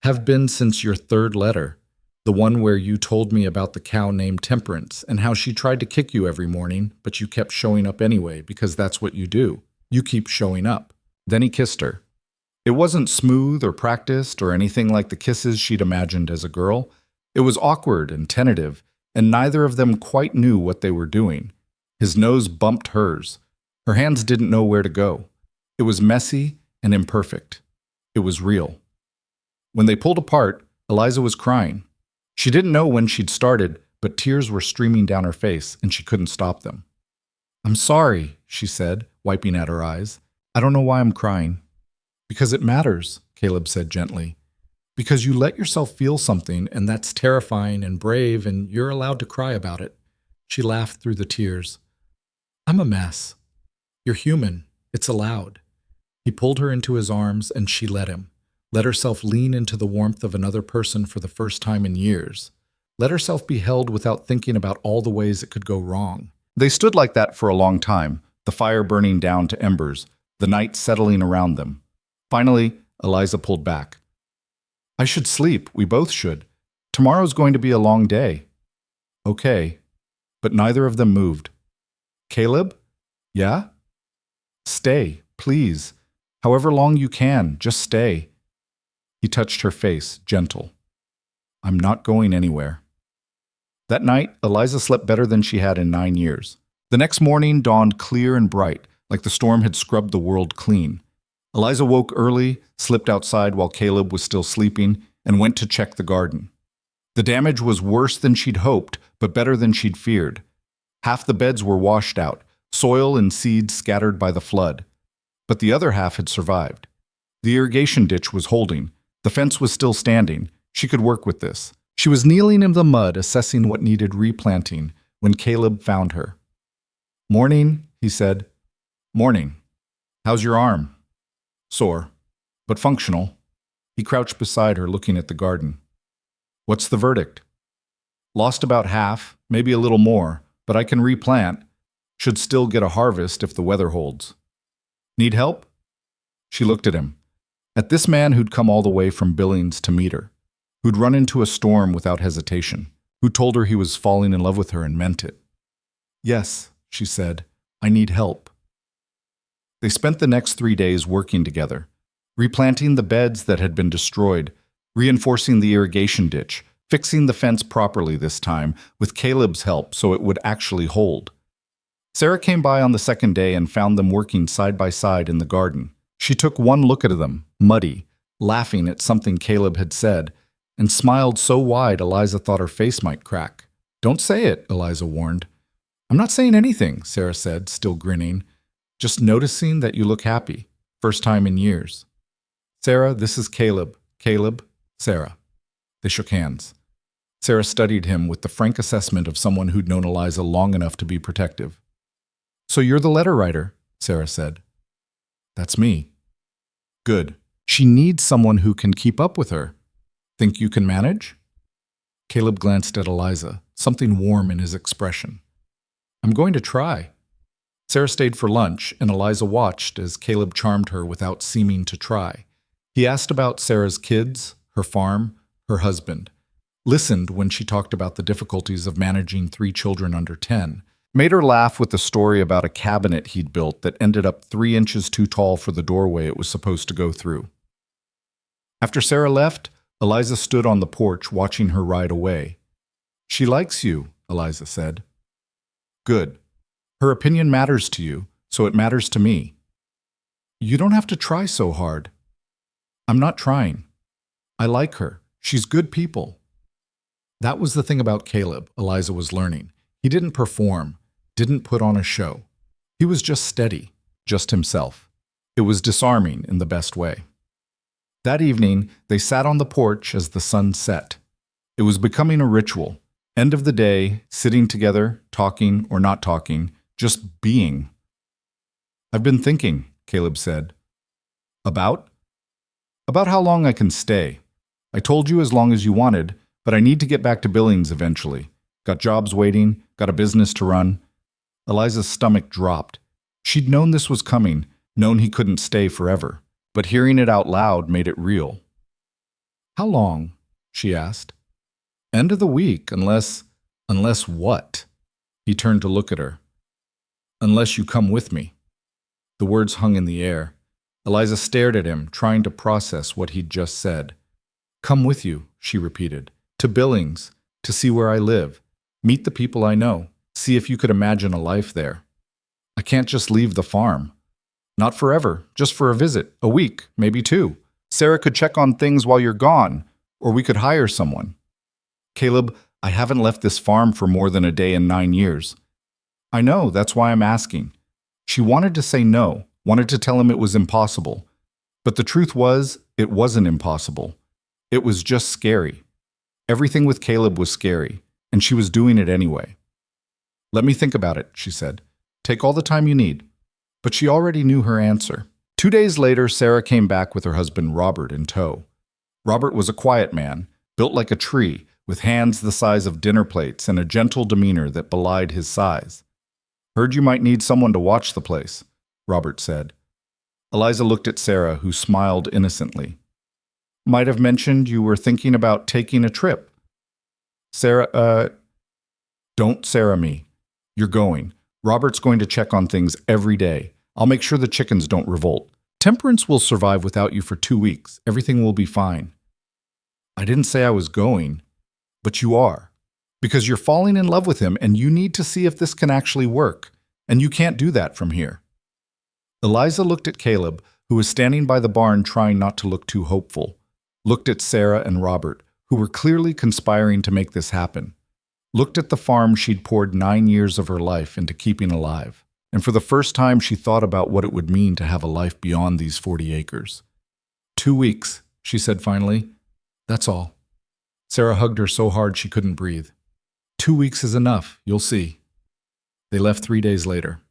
Have been since your third letter. The one where you told me about the cow named Temperance and how she tried to kick you every morning, but you kept showing up anyway because that's what you do. You keep showing up. Then he kissed her. It wasn't smooth or practiced or anything like the kisses she'd imagined as a girl. It was awkward and tentative, and neither of them quite knew what they were doing. His nose bumped hers. Her hands didn't know where to go. It was messy and imperfect. It was real. When they pulled apart, Eliza was crying. She didn't know when she'd started, but tears were streaming down her face, and she couldn't stop them. I'm sorry, she said, wiping at her eyes. I don't know why I'm crying. Because it matters, Caleb said gently. Because you let yourself feel something, and that's terrifying and brave, and you're allowed to cry about it. She laughed through the tears. I'm a mess. You're human. It's allowed. He pulled her into his arms, and she let him. Let herself lean into the warmth of another person for the first time in years. Let herself be held without thinking about all the ways it could go wrong. They stood like that for a long time, the fire burning down to embers, the night settling around them. Finally, Eliza pulled back. I should sleep. We both should. Tomorrow's going to be a long day. Okay. But neither of them moved. Caleb? Yeah? Stay, please. However long you can, just stay. He touched her face, gentle. I'm not going anywhere. That night, Eliza slept better than she had in 9 years. The next morning dawned clear and bright, like the storm had scrubbed the world clean. Eliza woke early, slipped outside while Caleb was still sleeping, and went to check the garden. The damage was worse than she'd hoped, but better than she'd feared. Half the beds were washed out, soil and seeds scattered by the flood. But the other half had survived. The irrigation ditch was holding. The fence was still standing. She could work with this. She was kneeling in the mud, assessing what needed replanting, when Caleb found her. "Morning," he said. "Morning. How's your arm?" "Sore, but functional." He crouched beside her, looking at the garden. "What's the verdict?" "Lost about half, maybe a little more, but I can replant. Should still get a harvest if the weather holds." "Need help?" She looked at him. At this man who'd come all the way from Billings to meet her, who'd run into a storm without hesitation, who told her he was falling in love with her and meant it. "Yes," she said, "I need help." They spent the next 3 days working together, replanting the beds that had been destroyed, reinforcing the irrigation ditch, fixing the fence properly this time, with Caleb's help so it would actually hold. Sarah came by on the second day and found them working side by side in the garden. She took one look at them, muddy, laughing at something Caleb had said, and smiled so wide Eliza thought her face might crack. "Don't say it," Eliza warned. "I'm not saying anything," Sarah said, still grinning. "Just noticing that you look happy. First time in years." "Sarah, this is Caleb. Caleb, Sarah." They shook hands. Sarah studied him with the frank assessment of someone who'd known Eliza long enough to be protective. "So you're the letter writer," Sarah said. "That's me." "Good. She needs someone who can keep up with her. Think you can manage?" Caleb glanced at Eliza, something warm in his expression. "I'm going to try." Sarah stayed for lunch, and Eliza watched as Caleb charmed her without seeming to try. He asked about Sarah's kids, her farm, her husband, listened when she talked about the difficulties of managing 3 children under 10, made her laugh with the story about a cabinet he'd built that ended up 3 inches too tall for the doorway it was supposed to go through. After Sarah left, Eliza stood on the porch watching her ride away. "She likes you," Eliza said. "Good. Her opinion matters to you, so it matters to me." "You don't have to try so hard." "I'm not trying. I like her. She's good people." That was the thing about Caleb, Eliza was learning. He didn't perform, didn't put on a show. He was just steady, just himself. It was disarming in the best way. That evening, they sat on the porch as the sun set. It was becoming a ritual. End of the day, sitting together, talking or not talking, just being. "I've been thinking," Caleb said. "About?" "About how long I can stay. I told you as long as you wanted, but I need to get back to Billings eventually. Got jobs waiting, got a business to run." Eliza's stomach dropped. She'd known this was coming, known he couldn't stay forever, but hearing it out loud made it real. "How long?" she asked. "End of the week, unless what?" He turned to look at her. "Unless you come with me." The words hung in the air. Eliza stared at him, trying to process what he'd just said. "Come with you," she repeated. "To Billings, to see where I live. Meet the people I know. See if you could imagine a life there. I can't just leave the farm. Not forever, just for a visit, a week, maybe 2. Sarah could check on things while you're gone, or we could hire someone." "Caleb, I haven't left this farm for more than a day in 9 years." "I know, that's why I'm asking." She wanted to say no, wanted to tell him it was impossible. But the truth was, it wasn't impossible. It was just scary. Everything with Caleb was scary, and she was doing it anyway. "Let me think about it," she said. "Take all the time you need." But she already knew her answer. 2 days later, Sarah came back with her husband Robert in tow. Robert was a quiet man, built like a tree, with hands the size of dinner plates and a gentle demeanor that belied his size. "Heard you might need someone to watch the place," Robert said. Eliza looked at Sarah, who smiled innocently. "Might have mentioned you were thinking about taking a trip." Sarah, Don't Sarah me. You're going. Robert's going to check on things every day. I'll make sure the chickens don't revolt. Temperance will survive without you for 2 weeks. Everything will be fine." "I didn't say I was going." But you are. Because you're falling in love with him and you need to see if this can actually work. And you can't do that from here. Eliza looked at Caleb, who was standing by the barn trying not to look too hopeful. Looked at Sarah and Robert, who were clearly conspiring to make this happen. Looked at the farm she'd poured 9 years of her life into keeping alive. And for the first time, she thought about what it would mean to have a life beyond these 40 acres. 2 weeks, she said finally. That's all. Sarah hugged her so hard she couldn't breathe. 2 weeks is enough, you'll see. They left 3 days later.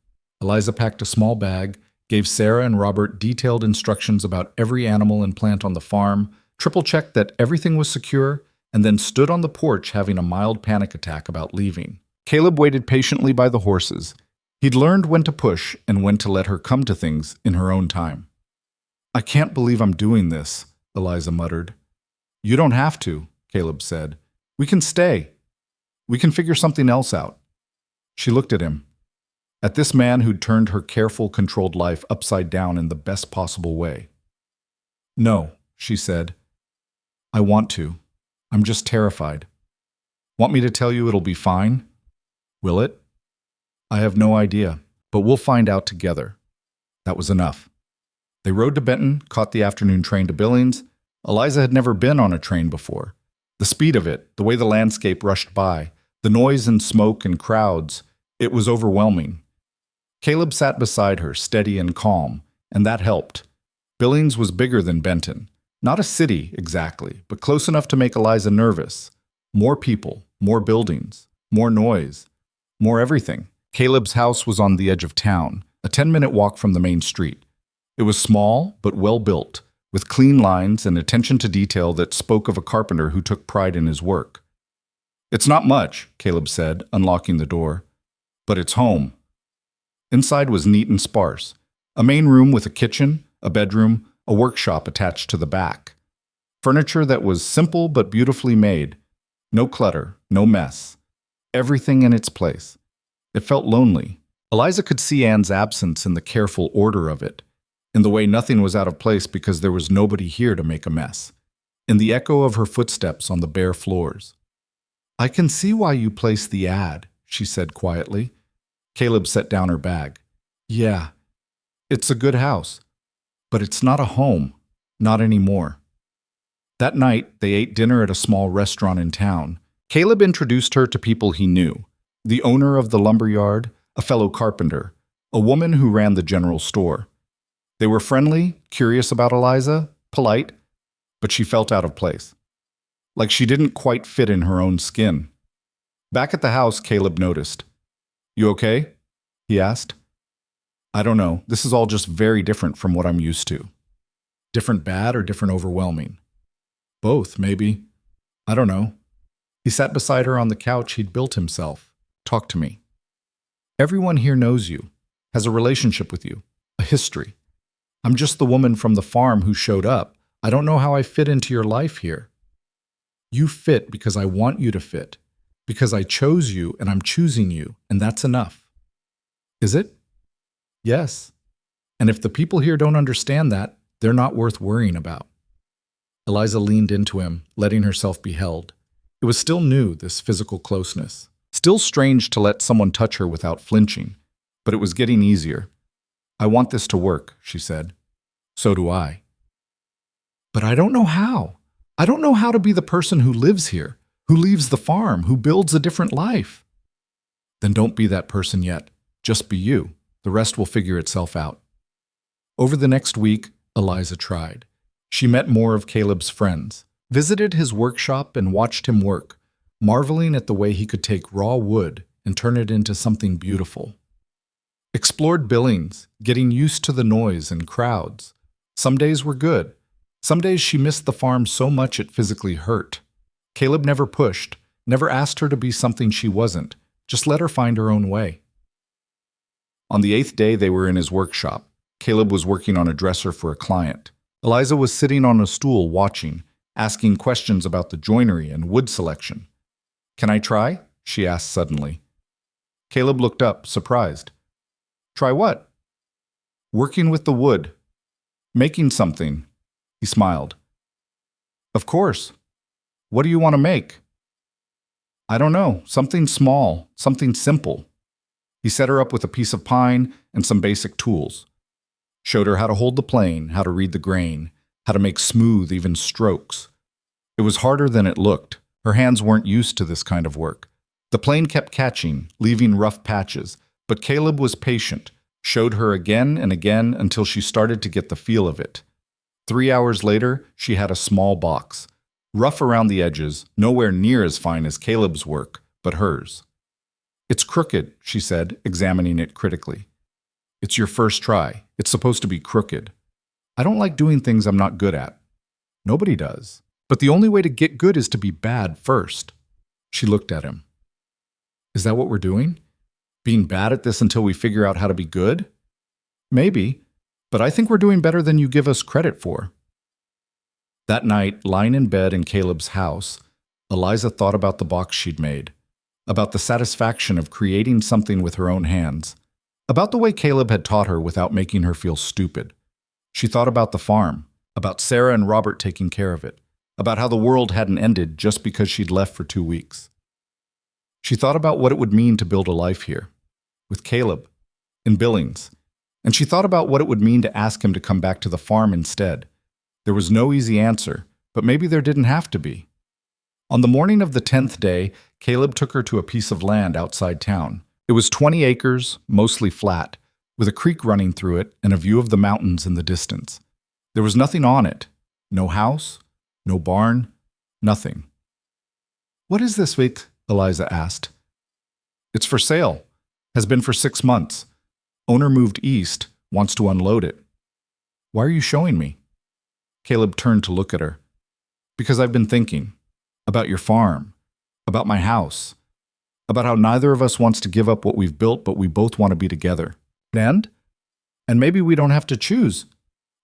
Eliza packed a small bag, gave Sarah and Robert detailed instructions about every animal and plant on the farm, triple-checked that everything was secure, and then stood on the porch having a mild panic attack about leaving. Caleb waited patiently by the horses. He'd learned when to push and when to let her come to things in her own time. I can't believe I'm doing this, Eliza muttered. You don't have to, Caleb said. We can stay. We can figure something else out. She looked at him. At this man who'd turned her careful, controlled life upside down in the best possible way. No, she said. I want to. I'm just terrified. Want me to tell you it'll be fine? Will it? I have no idea, but we'll find out together. That was enough. They rode to Benton, caught the afternoon train to Billings. Eliza had never been on a train before. The speed of it, the way the landscape rushed by, the noise and smoke and crowds, it was overwhelming. Caleb sat beside her, steady and calm, and that helped. Billings was bigger than Benton. Not a city, exactly, but close enough to make Eliza nervous. More people, more buildings, more noise, more everything. Caleb's house was on the edge of town, a 10-minute walk from the main street. It was small, but well-built, with clean lines and attention to detail that spoke of a carpenter who took pride in his work. It's not much, Caleb said, unlocking the door, but it's home. Inside was neat and sparse. A main room with a kitchen, a bedroom, a workshop attached to the back. Furniture that was simple but beautifully made. No clutter, no mess. Everything in its place. It felt lonely. Eliza could see Anne's absence in the careful order of it, in the way nothing was out of place because there was nobody here to make a mess, in the echo of her footsteps on the bare floors. I can see why you placed the ad, she said quietly. Caleb set down her bag. Yeah, it's a good house, but it's not a home, not anymore. That night, they ate dinner at a small restaurant in town. Caleb introduced her to people he knew, the owner of the lumberyard, a fellow carpenter, a woman who ran the general store. They were friendly, curious about Eliza, polite, but she felt out of place. Like she didn't quite fit in her own skin. Back at the house, Caleb noticed. You okay? He asked. I don't know. This is all just very different from what I'm used to. Different bad or different overwhelming? Both, maybe. I don't know. He sat beside her on the couch he'd built himself. Talk to me. Everyone here knows you, has a relationship with you, a history. I'm just the woman from the farm who showed up. I don't know how I fit into your life here. You fit because I want you to fit, because I chose you and I'm choosing you, and that's enough. Is it? Yes. And if the people here don't understand that, they're not worth worrying about. Eliza leaned into him, letting herself be held. It was still new, this physical closeness. Still strange to let someone touch her without flinching, but it was getting easier. I want this to work, she said. So do I. But I don't know how. I don't know how to be the person who lives here, who leaves the farm, who builds a different life. Then don't be that person yet. Just be you. The rest will figure itself out. Over the next week, Eliza tried. She met more of Caleb's friends, visited his workshop and watched him work, marveling at the way he could take raw wood and turn it into something beautiful. Explored Billings, getting used to the noise and crowds. Some days were good. Some days she missed the farm so much it physically hurt. Caleb never pushed, never asked her to be something she wasn't, just let her find her own way. On the 8th day they were in his workshop. Caleb was working on a dresser for a client. Eliza was sitting on a stool watching, asking questions about the joinery and wood selection. Can I try? She asked suddenly. Caleb looked up, surprised. Try what? Working with the wood. Making something. He smiled. Of course. What do you want to make? I don't know, something small, something simple. He set her up with a piece of pine and some basic tools. Showed her how to hold the plane, how to read the grain, how to make smooth, even strokes. It was harder than it looked. Her hands weren't used to this kind of work. The plane kept catching, leaving rough patches, but Caleb was patient, showed her again and again until she started to get the feel of it. 3 hours later, she had a small box. Rough around the edges, nowhere near as fine as Caleb's work, but hers. It's crooked, she said, examining it critically. It's your first try. It's supposed to be crooked. I don't like doing things I'm not good at. Nobody does. But the only way to get good is to be bad first. She looked at him. Is that what we're doing? Being bad at this until we figure out how to be good? Maybe, but I think we're doing better than you give us credit for. That night, lying in bed in Caleb's house, Eliza thought about the box she'd made, about the satisfaction of creating something with her own hands, about the way Caleb had taught her without making her feel stupid. She thought about the farm, about Sarah and Robert taking care of it, about how the world hadn't ended just because she'd left for 2 weeks. She thought about what it would mean to build a life here, with Caleb, in Billings, and she thought about what it would mean to ask him to come back to the farm instead. There was no easy answer, but maybe there didn't have to be. On the morning of the 10th day, Caleb took her to a piece of land outside town. It was 20 acres, mostly flat, with a creek running through it and a view of the mountains in the distance. There was nothing on it. No house, no barn, nothing. What is this week? Eliza asked. It's for sale. Has been for 6 months. Owner moved east, wants to unload it. Why are you showing me? Caleb turned to look at her. Because I've been thinking about your farm, about my house, about how neither of us wants to give up what we've built, but we both want to be together. And maybe we don't have to choose.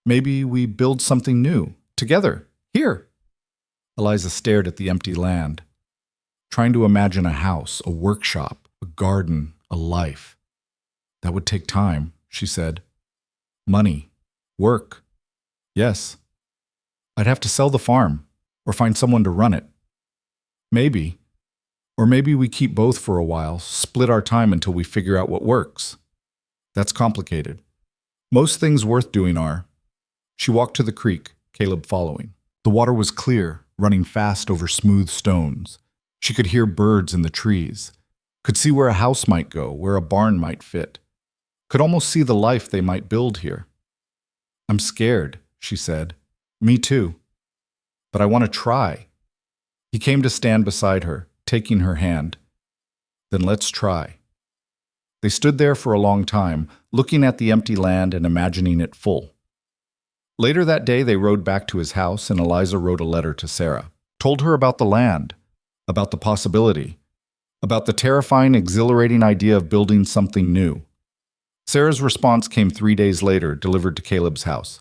Maybe we build something new, together, here. Eliza stared at the empty land, trying to imagine a house, a workshop, a garden, a life. That would take time, she said. Money, work. Yes. I'd have to sell the farm, or find someone to run it. Maybe. Or maybe we keep both for a while, split our time until we figure out what works. That's complicated. Most things worth doing are. She walked to the creek, Caleb following. The water was clear, running fast over smooth stones. She could hear birds in the trees, could see where a house might go, where a barn might fit, could almost see the life they might build here. I'm scared, she said. Me too. But I want to try. He came to stand beside her, taking her hand. Then let's try. They stood there for a long time, looking at the empty land and imagining it full. Later that day, they rode back to his house, and Eliza wrote a letter to Sarah, told her about the land, about the possibility, about the terrifying, exhilarating idea of building something new. Sarah's response came 3 days later, delivered to Caleb's house.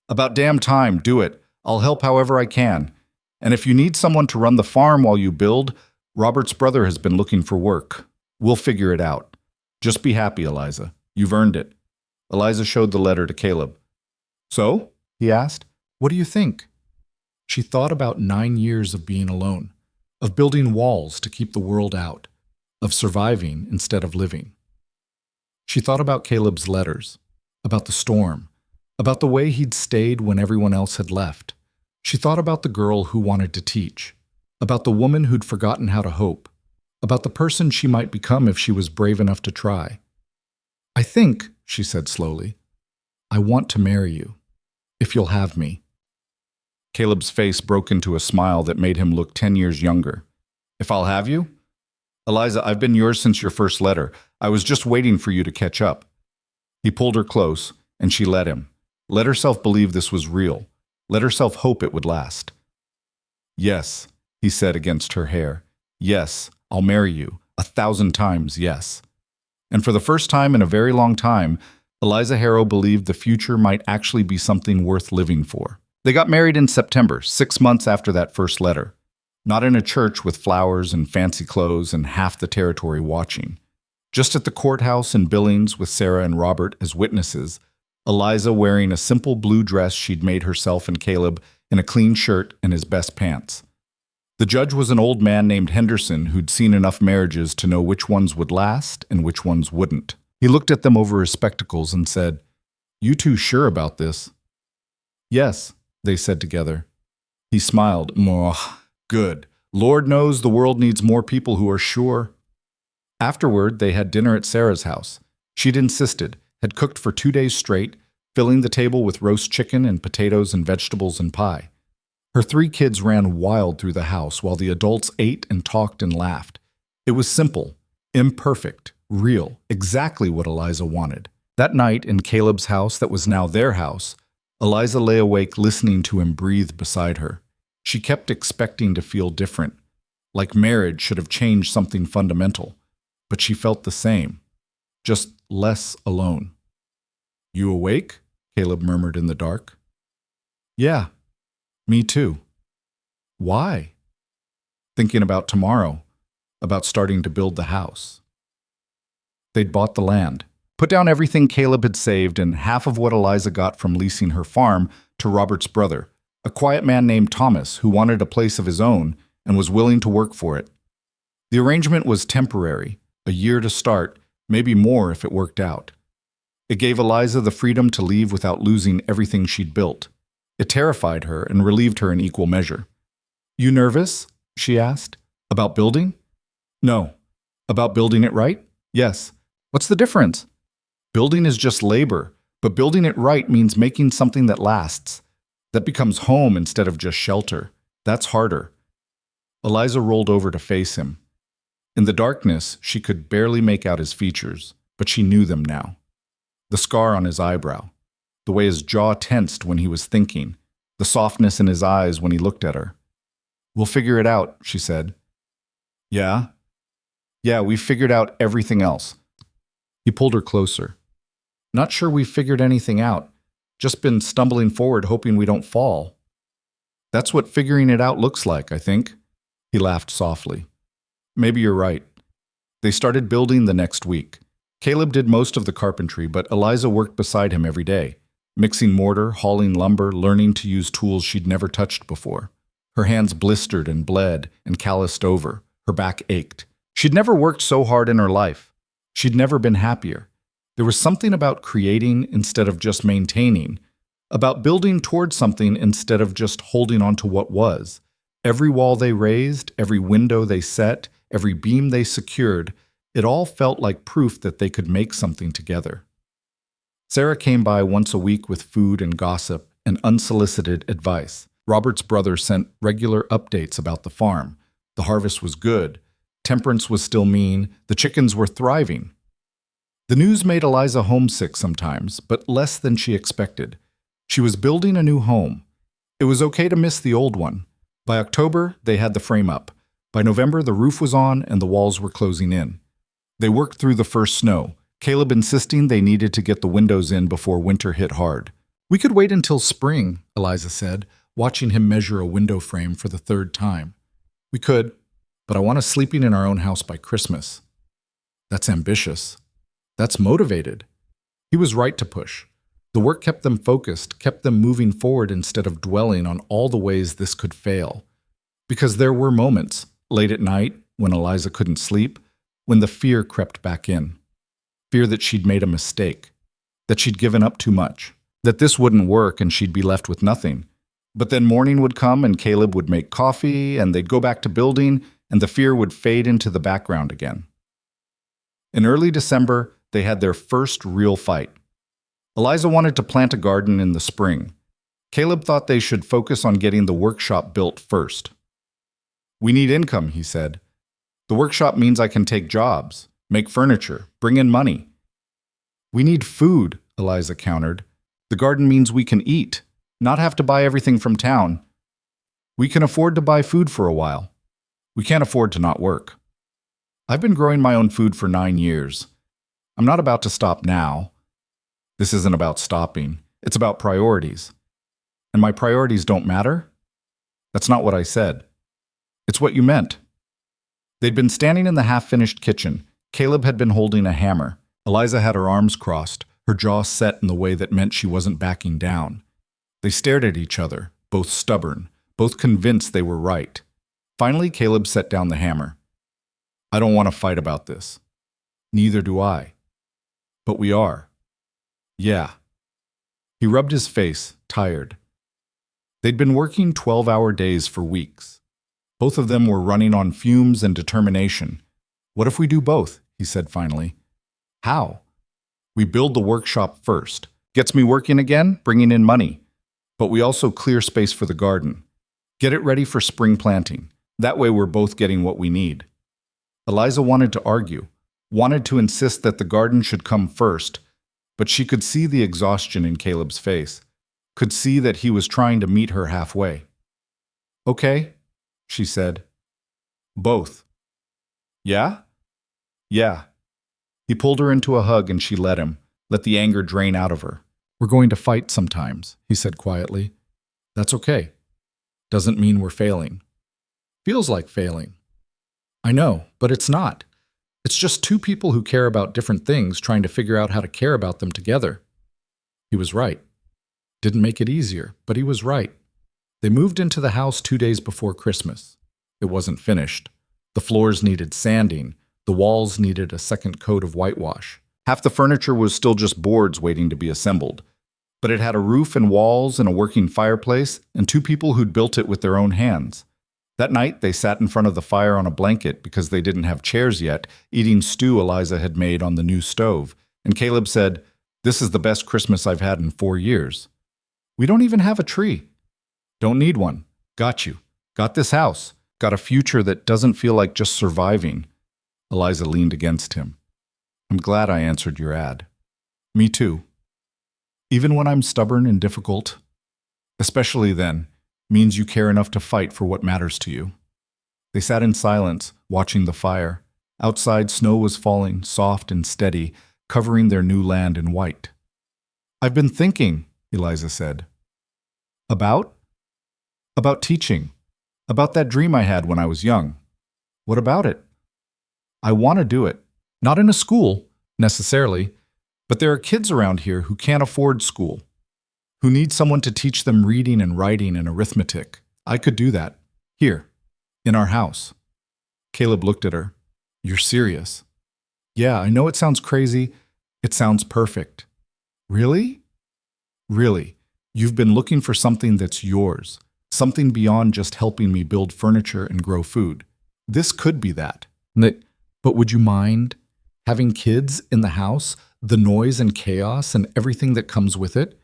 About damn time, do it. I'll help however I can. And if you need someone to run the farm while you build, Robert's brother has been looking for work. We'll figure it out. Just be happy, Eliza. You've earned it. Eliza showed the letter to Caleb. So? He asked. What do you think? She thought about 9 years of being alone, of building walls to keep the world out, of surviving instead of living. She thought about Caleb's letters, about the storm, about the way he'd stayed when everyone else had left. She thought about the girl who wanted to teach, about the woman who'd forgotten how to hope, about the person she might become if she was brave enough to try. I think, she said slowly, I want to marry you, if you'll have me. Caleb's face broke into a smile that made him look 10 years younger. If I'll have you? Eliza, I've been yours since your first letter. I was just waiting for you to catch up. He pulled her close, and she let him. Let herself believe this was real. Let herself hope it would last. Yes, he said against her hair. Yes, I'll marry you. 1,000 times yes. And for the first time in a very long time, Eliza Harrow believed the future might actually be something worth living for. They got married in September, 6 months after that first letter. Not in a church with flowers and fancy clothes and half the territory watching. Just at the courthouse in Billings with Sarah and Robert as witnesses, Eliza wearing a simple blue dress she'd made herself and Caleb in a clean shirt and his best pants. The judge was an old man named Henderson who'd seen enough marriages to know which ones would last and which ones wouldn't. He looked at them over his spectacles and said, "You two sure about this?" "Yes," they said together. He smiled. Good. Lord knows the world needs more people who are sure." Afterward, they had dinner at Sarah's house. She'd insisted, had cooked for 2 days straight, filling the table with roast chicken and potatoes and vegetables and pie. Her 3 kids ran wild through the house while the adults ate and talked and laughed. It was simple, imperfect, real, exactly what Eliza wanted. That night in Caleb's house that was now their house, Eliza lay awake listening to him breathe beside her. She kept expecting to feel different, like marriage should have changed something fundamental, but she felt the same, just less alone. "You awake?" Caleb murmured in the dark. "Yeah, me too." "Why?" "Thinking about tomorrow, about starting to build the house." They'd bought the land, put down everything Caleb had saved and half of what Eliza got from leasing her farm to Robert's brother, a quiet man named Thomas who wanted a place of his own and was willing to work for it. The arrangement was temporary, a year to start, maybe more if it worked out. It gave Eliza the freedom to leave without losing everything she'd built. It terrified her and relieved her in equal measure. "You nervous?" she asked. "About building?" "No." "About building it right?" "Yes." "What's the difference?" "Building is just labor, but building it right means making something that lasts, that becomes home instead of just shelter. That's harder." Eliza rolled over to face him. In the darkness, she could barely make out his features, but she knew them now. The scar on his eyebrow, the way his jaw tensed when he was thinking, the softness in his eyes when he looked at her. "We'll figure it out," she said. "Yeah?" "Yeah, we've figured out everything else." He pulled her closer. "Not sure we've figured anything out. Just been stumbling forward hoping we don't fall." "That's what figuring it out looks like, I think." He laughed softly. "Maybe you're right." They started building the next week. Caleb did most of the carpentry, but Eliza worked beside him every day, mixing mortar, hauling lumber, learning to use tools she'd never touched before. Her hands blistered and bled and calloused over. Her back ached. She'd never worked so hard in her life. She'd never been happier. There was something about creating instead of just maintaining, about building towards something instead of just holding on to what was. Every wall they raised, every window they set, every beam they secured, it all felt like proof that they could make something together. Sarah came by once a week with food and gossip and unsolicited advice. Robert's brother sent regular updates about the farm. The harvest was good. Temperance was still mean. The chickens were thriving. The news made Eliza homesick sometimes, but less than she expected. She was building a new home. It was okay to miss the old one. By October, they had the frame up. By November, the roof was on and the walls were closing in. They worked through the first snow, Caleb insisting they needed to get the windows in before winter hit hard. "We could wait until spring," Eliza said, watching him measure a window frame for the 3rd time. "We could, but I want us sleeping in our own house by Christmas." "That's ambitious. That's motivated." He was right to push. The work kept them focused, kept them moving forward instead of dwelling on all the ways this could fail. Because there were moments, late at night, when Eliza couldn't sleep, when the fear crept back in. Fear that she'd made a mistake, that she'd given up too much, that this wouldn't work and she'd be left with nothing. But then morning would come and Caleb would make coffee and they'd go back to building and the fear would fade into the background again. In early December, they had their first real fight. Eliza wanted to plant a garden in the spring. Caleb thought they should focus on getting the workshop built first. "We need income," he said. "The workshop means I can take jobs, make furniture, bring in money." "We need food," Eliza countered. "The garden means we can eat, not have to buy everything from town. We can afford to buy food for a while. We can't afford to not work. I've been growing my own food for 9 years. I'm not about to stop now. This isn't about stopping. It's about priorities. And my priorities don't matter? That's not what I said. It's what you meant." They'd been standing in the half-finished kitchen. Caleb had been holding a hammer. Eliza had her arms crossed, her jaw set in the way that meant she wasn't backing down. They stared at each other, both stubborn, both convinced they were right. Finally, Caleb set down the hammer. I don't want to fight about this. Neither do I. But we are. Yeah. He rubbed his face, tired. They'd been working 12-hour days for weeks. Both of them were running on fumes and determination. What if we do both? He said finally. How? We build the workshop first. Gets me working again, bringing in money. But we also clear space for the garden. Get it ready for spring planting. That way we're both getting what we need. Eliza wanted to argue, wanted to insist that the garden should come first, but she could see the exhaustion in Caleb's face, could see that he was trying to meet her halfway. Okay, she said. Both. Yeah? Yeah. He pulled her into a hug and she let him, let the anger drain out of her. We're going to fight sometimes, he said quietly. That's okay. Doesn't mean we're failing. Feels like failing. I know, but it's not. It's just two people who care about different things trying to figure out how to care about them together. He was right. Didn't make it easier, but he was right. They moved into the house 2 days before Christmas. It wasn't finished. The floors needed sanding. The walls needed a second coat of whitewash. Half the furniture was still just boards waiting to be assembled. But it had a roof and walls and a working fireplace and two people who'd built it with their own hands. That night, they sat in front of the fire on a blanket because they didn't have chairs yet, eating stew Eliza had made on the new stove. And Caleb said, "This is the best Christmas I've had in 4 years. We don't even have a tree." "Don't need one. Got you. Got this house. Got a future that doesn't feel like just surviving." Eliza leaned against him. "I'm glad I answered your ad." "Me too. Even when I'm stubborn and difficult, especially then, means you care enough to fight for what matters to you." They sat in silence, watching the fire. Outside, snow was falling, soft and steady, covering their new land in white. "I've been thinking," Eliza said. About? About teaching. About that dream I had when I was young." "What about it?" "I want to do it. Not in a school, necessarily, but there are kids around here who can't afford school, who need someone to teach them reading and writing and arithmetic. I could do that. Here, in our house." Caleb looked at her. "You're serious?" "Yeah, I know it sounds crazy. It sounds perfect." "Really?" "Really. You've been looking for something that's yours, something beyond just helping me build furniture and grow food. This could be that. But would you mind having kids in the house, the noise and chaos and everything that comes with it?"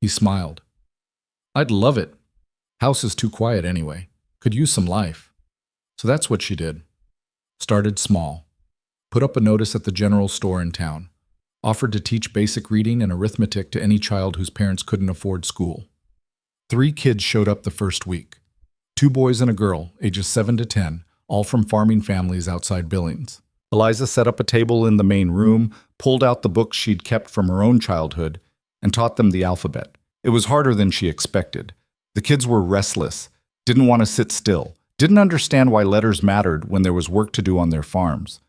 He smiled. "I'd love it. House is too quiet anyway. Could use some life." So that's what she did. Started small. Put up a notice at the general store in town. Offered to teach basic reading and arithmetic to any child whose parents couldn't afford school. 3 kids showed up the first week. 2 boys and a girl, ages 7 to 10, all from farming families outside Billings. Eliza set up a table in the main room, pulled out the books she'd kept from her own childhood, and taught them the alphabet. It was harder than she expected. The kids were restless, didn't want to sit still, didn't understand why letters mattered when there was work to do on their farms.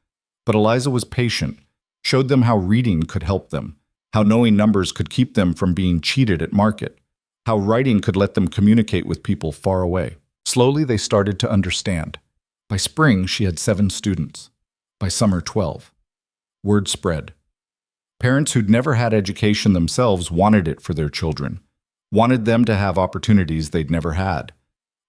But Eliza was patient, showed them how reading could help them, how knowing numbers could keep them from being cheated at market, how writing could let them communicate with people far away. Slowly, they started to understand. By spring, she had 7 students. By summer, 12. Word spread. Parents who'd never had education themselves wanted it for their children, wanted them to have opportunities they'd never had.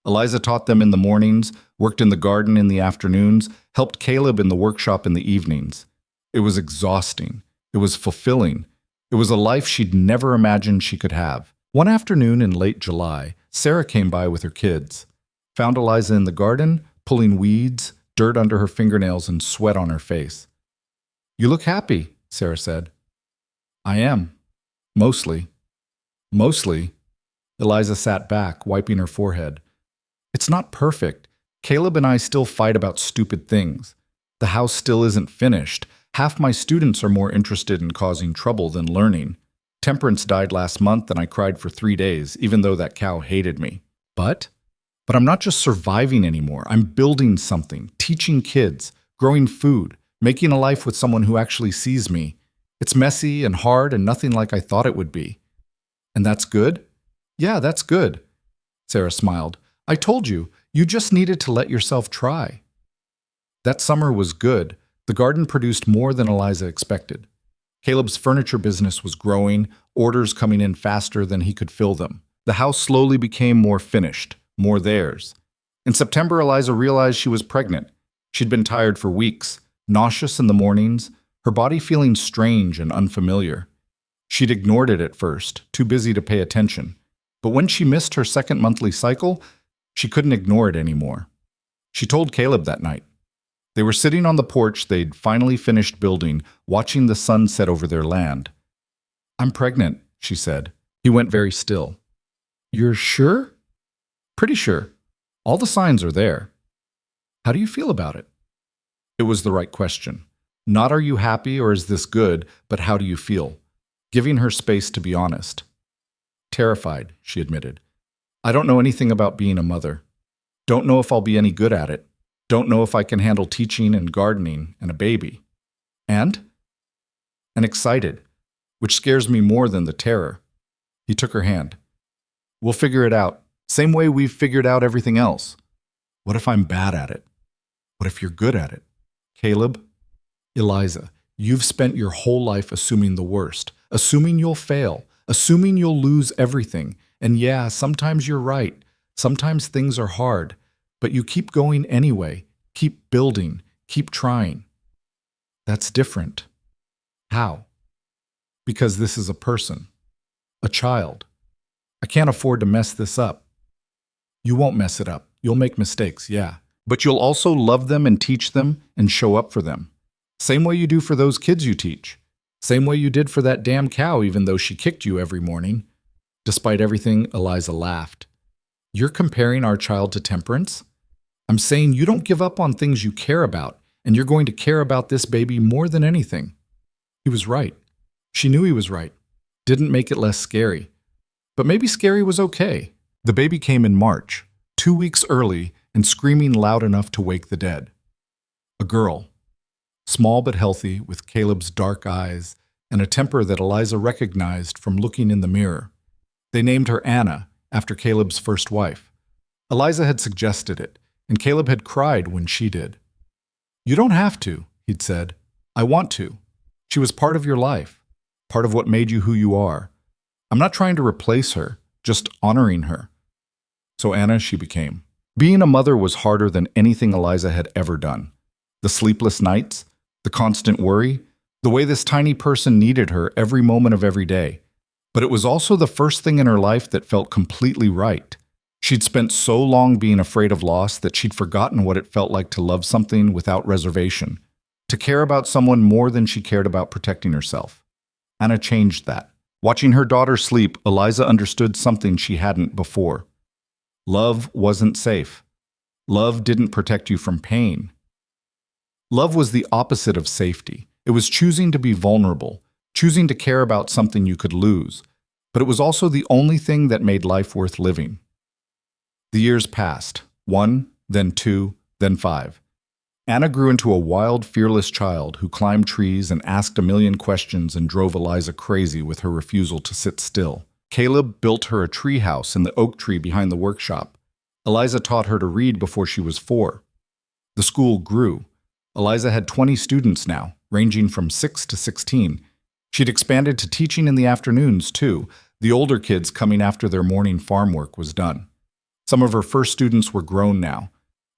Eliza taught them in the mornings, worked in the garden in the afternoons, helped Caleb in the workshop in the evenings. It was exhausting. It was fulfilling. It was a life she'd never imagined she could have. One afternoon in late July, Sarah came by with her kids. Found Eliza in the garden, pulling weeds, dirt under her fingernails and sweat on her face. "You look happy," Sarah said. "I am. Mostly." "Mostly?" Eliza sat back, wiping her forehead. "It's not perfect. Caleb and I still fight about stupid things. The house still isn't finished. Half my students are more interested in causing trouble than learning. Temperance died last month and I cried for 3 days, even though that cow hated me. But I'm not just surviving anymore. I'm building something, teaching kids, growing food, making a life with someone who actually sees me. It's messy and hard and nothing like I thought it would be." "And that's good?" "Yeah, that's good." Sarah smiled. "I told you, You just needed to let yourself try. That summer was good. The garden produced more than Eliza expected. Caleb's furniture business was growing, orders coming in faster than he could fill them. The house slowly became more finished, more theirs. In September, Eliza realized she was pregnant. She'd been tired for weeks, nauseous in the mornings, her body feeling strange and unfamiliar. She'd ignored it at first, too busy to pay attention. But when she missed her second monthly cycle, she couldn't ignore it anymore. She told Caleb that night. They were sitting on the porch they'd finally finished building, watching the sun set over their land. "I'm pregnant," she said. He went very still. "You're sure?" "Pretty sure. All the signs are there." "How do you feel about it?" It was the right question. Not "are you happy" or "is this good," but "how do you feel?" Giving her space to be honest. "Terrified," she admitted. "I don't know anything about being a mother. Don't know if I'll be any good at it. Don't know if I can handle teaching and gardening and a baby." And excited, which scares me more than the terror. He took her hand. "We'll figure it out, same way we've figured out everything else." "What if I'm bad at it? What if you're good at it?" "Caleb, Eliza, you've spent your whole life assuming the worst, assuming you'll fail, assuming you'll lose everything. And yeah, sometimes you're right. Sometimes things are hard. But you keep going anyway, keep building, keep trying." "That's different." "How?" "Because this is a person, a child. I can't afford to mess this up." "You won't mess it up. You'll make mistakes, yeah. But you'll also love them and teach them and show up for them. Same way you do for those kids you teach. Same way you did for that damn cow even though she kicked you every morning." Despite everything, Eliza laughed. "You're comparing our child to Temperance? I'm saying you don't give up on things you care about, and you're going to care about this baby more than anything." He was right. She knew he was right. Didn't make it less scary. But maybe scary was okay. The baby came in March, 2 weeks early, and screaming loud enough to wake the dead. A girl. Small but healthy, with Caleb's dark eyes, and a temper that Eliza recognized from looking in the mirror. They named her Anna, after Caleb's first wife. Eliza had suggested it, and Caleb had cried when she did. "You don't have to," he'd said. "I want to. She was part of your life, part of what made you who you are. I'm not trying to replace her, just honoring her." So Anna she became. Being a mother was harder than anything Eliza had ever done. The sleepless nights, the constant worry, the way this tiny person needed her every moment of every day. But it was also the first thing in her life that felt completely right. She'd spent so long being afraid of loss that she'd forgotten what it felt like to love something without reservation, to care about someone more than she cared about protecting herself. Anna changed that. Watching her daughter sleep, Eliza understood something she hadn't before. Love wasn't safe. Love didn't protect you from pain. Love was the opposite of safety. It was choosing to be vulnerable, choosing to care about something you could lose. But it was also the only thing that made life worth living. The years passed. 1, then 2, then 5. Anna grew into a wild, fearless child who climbed trees and asked a million questions and drove Eliza crazy with her refusal to sit still. Caleb built her a tree house in the oak tree behind the workshop. Eliza taught her to read before she was 4. The school grew. Eliza had 20 students now, ranging from 6 to 16. She'd expanded to teaching in the afternoons, too. The older kids coming after their morning farm work was done. Some of her first students were grown now.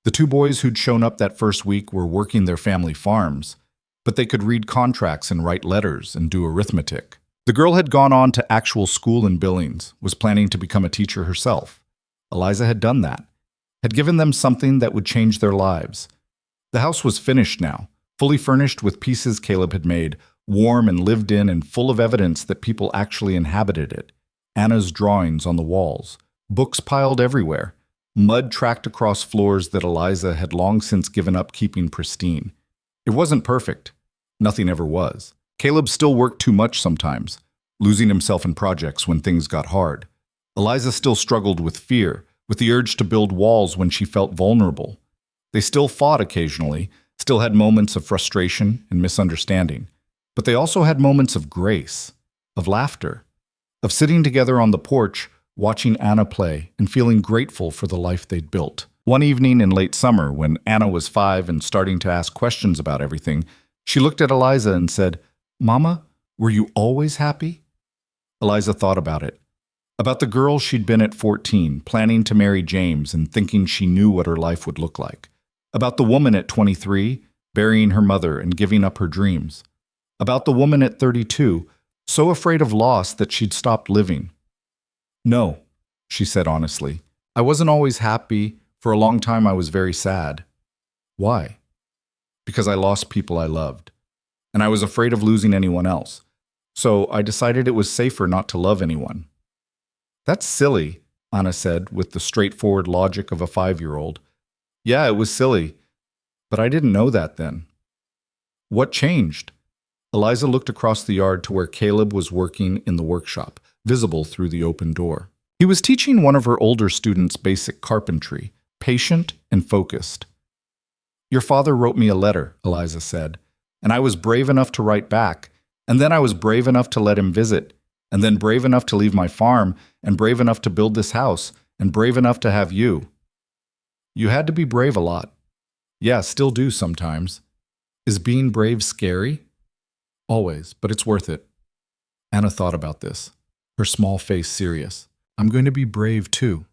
The 2 boys who'd shown up that first week were working their family farms, but they could read contracts and write letters and do arithmetic. The girl had gone on to actual school in Billings, was planning to become a teacher herself. Eliza had done that, had given them something that would change their lives. The house was finished now, fully furnished with pieces Caleb had made, warm and lived in and full of evidence that people actually inhabited it. Anna's drawings on the walls, books piled everywhere, mud tracked across floors that Eliza had long since given up keeping pristine. It wasn't perfect. Nothing ever was. Caleb still worked too much sometimes, losing himself in projects when things got hard. Eliza still struggled with fear, with the urge to build walls when she felt vulnerable. They still fought occasionally, still had moments of frustration and misunderstanding. But they also had moments of grace, of laughter, of sitting together on the porch, watching Anna play and feeling grateful for the life they'd built. One evening in late summer, when Anna was 5 and starting to ask questions about everything, she looked at Eliza and said, "Mama, were you always happy?" Eliza thought about it. About the girl she'd been at 14, planning to marry James and thinking she knew what her life would look like. About the woman at 23, burying her mother and giving up her dreams. About the woman at 32, so afraid of loss that she'd stopped living. "No," she said honestly. "I wasn't always happy. For a long time I was very sad." "Why?" "Because I lost people I loved. And I was afraid of losing anyone else. So I decided it was safer not to love anyone." "That's silly," Anna said with the straightforward logic of a 5-year-old. "Yeah, it was silly. But I didn't know that then." "What changed?" Eliza looked across the yard to where Caleb was working in the workshop, visible through the open door. He was teaching one of her older students basic carpentry, patient and focused. "Your father wrote me a letter," Eliza said, "and I was brave enough to write back, and then I was brave enough to let him visit, and then brave enough to leave my farm, and brave enough to build this house, and brave enough to have you." "You had to be brave a lot." "Yeah, still do sometimes." "Is being brave scary?" "Always, but it's worth it." Anna thought about this, her small face serious. "I'm going to be brave too."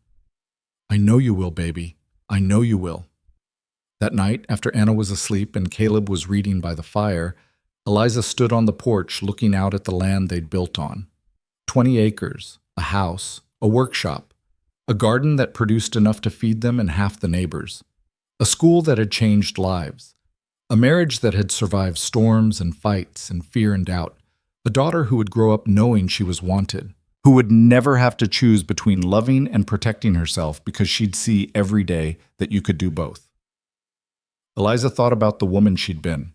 "I know you will, baby. I know you will." That night, after Anna was asleep and Caleb was reading by the fire, Eliza stood on the porch looking out at the land they'd built on. 20 acres, a house, a workshop, a garden that produced enough to feed them and half the neighbors, a school that had changed lives, a marriage that had survived storms and fights and fear and doubt, a daughter who would grow up knowing she was wanted, who would never have to choose between loving and protecting herself because she'd see every day that you could do both. Eliza thought about the woman she'd been,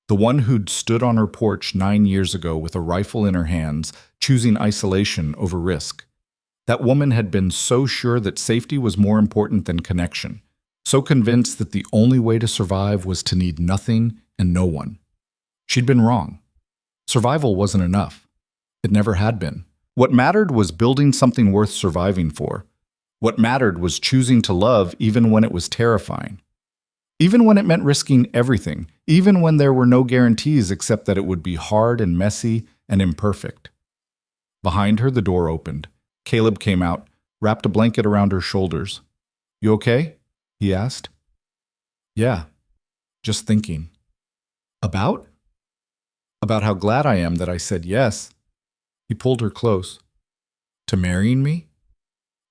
the one who'd stood on her porch 9 years ago with a rifle in her hands, choosing isolation over risk. That woman had been so sure that safety was more important than connection, so convinced that the only way to survive was to need nothing and no one. She'd been wrong. Survival wasn't enough. It never had been. What mattered was building something worth surviving for. What mattered was choosing to love even when it was terrifying. Even when it meant risking everything, even when there were no guarantees except that it would be hard and messy and imperfect. Behind her, the door opened. Caleb came out, wrapped a blanket around her shoulders. "You okay?" he asked. "Yeah, just thinking." "About?" "About how glad I am that I said yes." He pulled her close. "To marrying me?"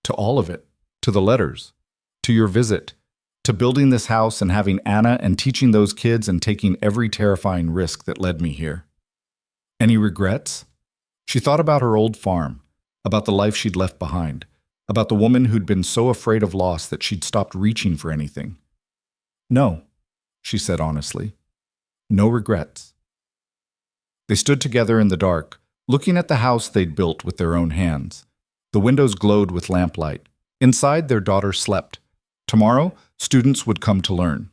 "To all of it. To the letters. To your visit. To building this house and having Anna and teaching those kids and taking every terrifying risk that led me here." "Any regrets?" She thought about her old farm, about the life she'd left behind, about the woman who'd been so afraid of loss that she'd stopped reaching for anything. "No," she said honestly. "No regrets." They stood together in the dark, looking at the house they'd built with their own hands. The windows glowed with lamplight. Inside, their daughter slept. Tomorrow, students would come to learn.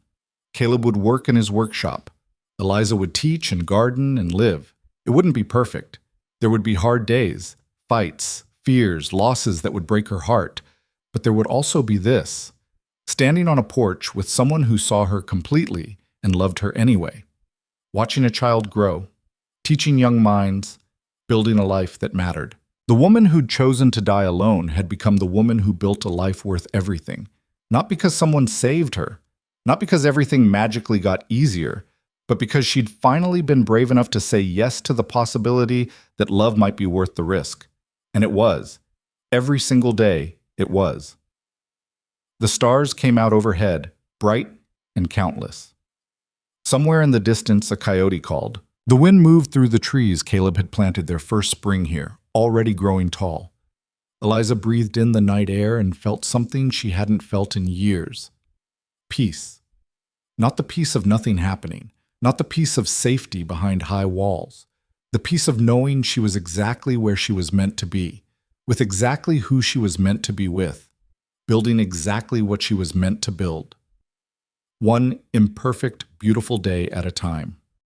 Caleb would work in his workshop. Eliza would teach and garden and live. It wouldn't be perfect. There would be hard days, fights, fears, losses that would break her heart. But there would also be this: standing on a porch with someone who saw her completely and loved her anyway. Watching a child grow. Teaching young minds. Building a life that mattered. The woman who'd chosen to die alone had become the woman who built a life worth everything. Not because someone saved her, not because everything magically got easier, but because she'd finally been brave enough to say yes to the possibility that love might be worth the risk. And it was. Every single day, it was. The stars came out overhead, bright and countless. Somewhere in the distance, a coyote called. The wind moved through the trees Caleb had planted their first spring here, already growing tall. Eliza breathed in the night air and felt something she hadn't felt in years. Peace. Not the peace of nothing happening, not the peace of safety behind high walls, the peace of knowing she was exactly where she was meant to be, with exactly who she was meant to be with, building exactly what she was meant to build. One imperfect, beautiful day at a time.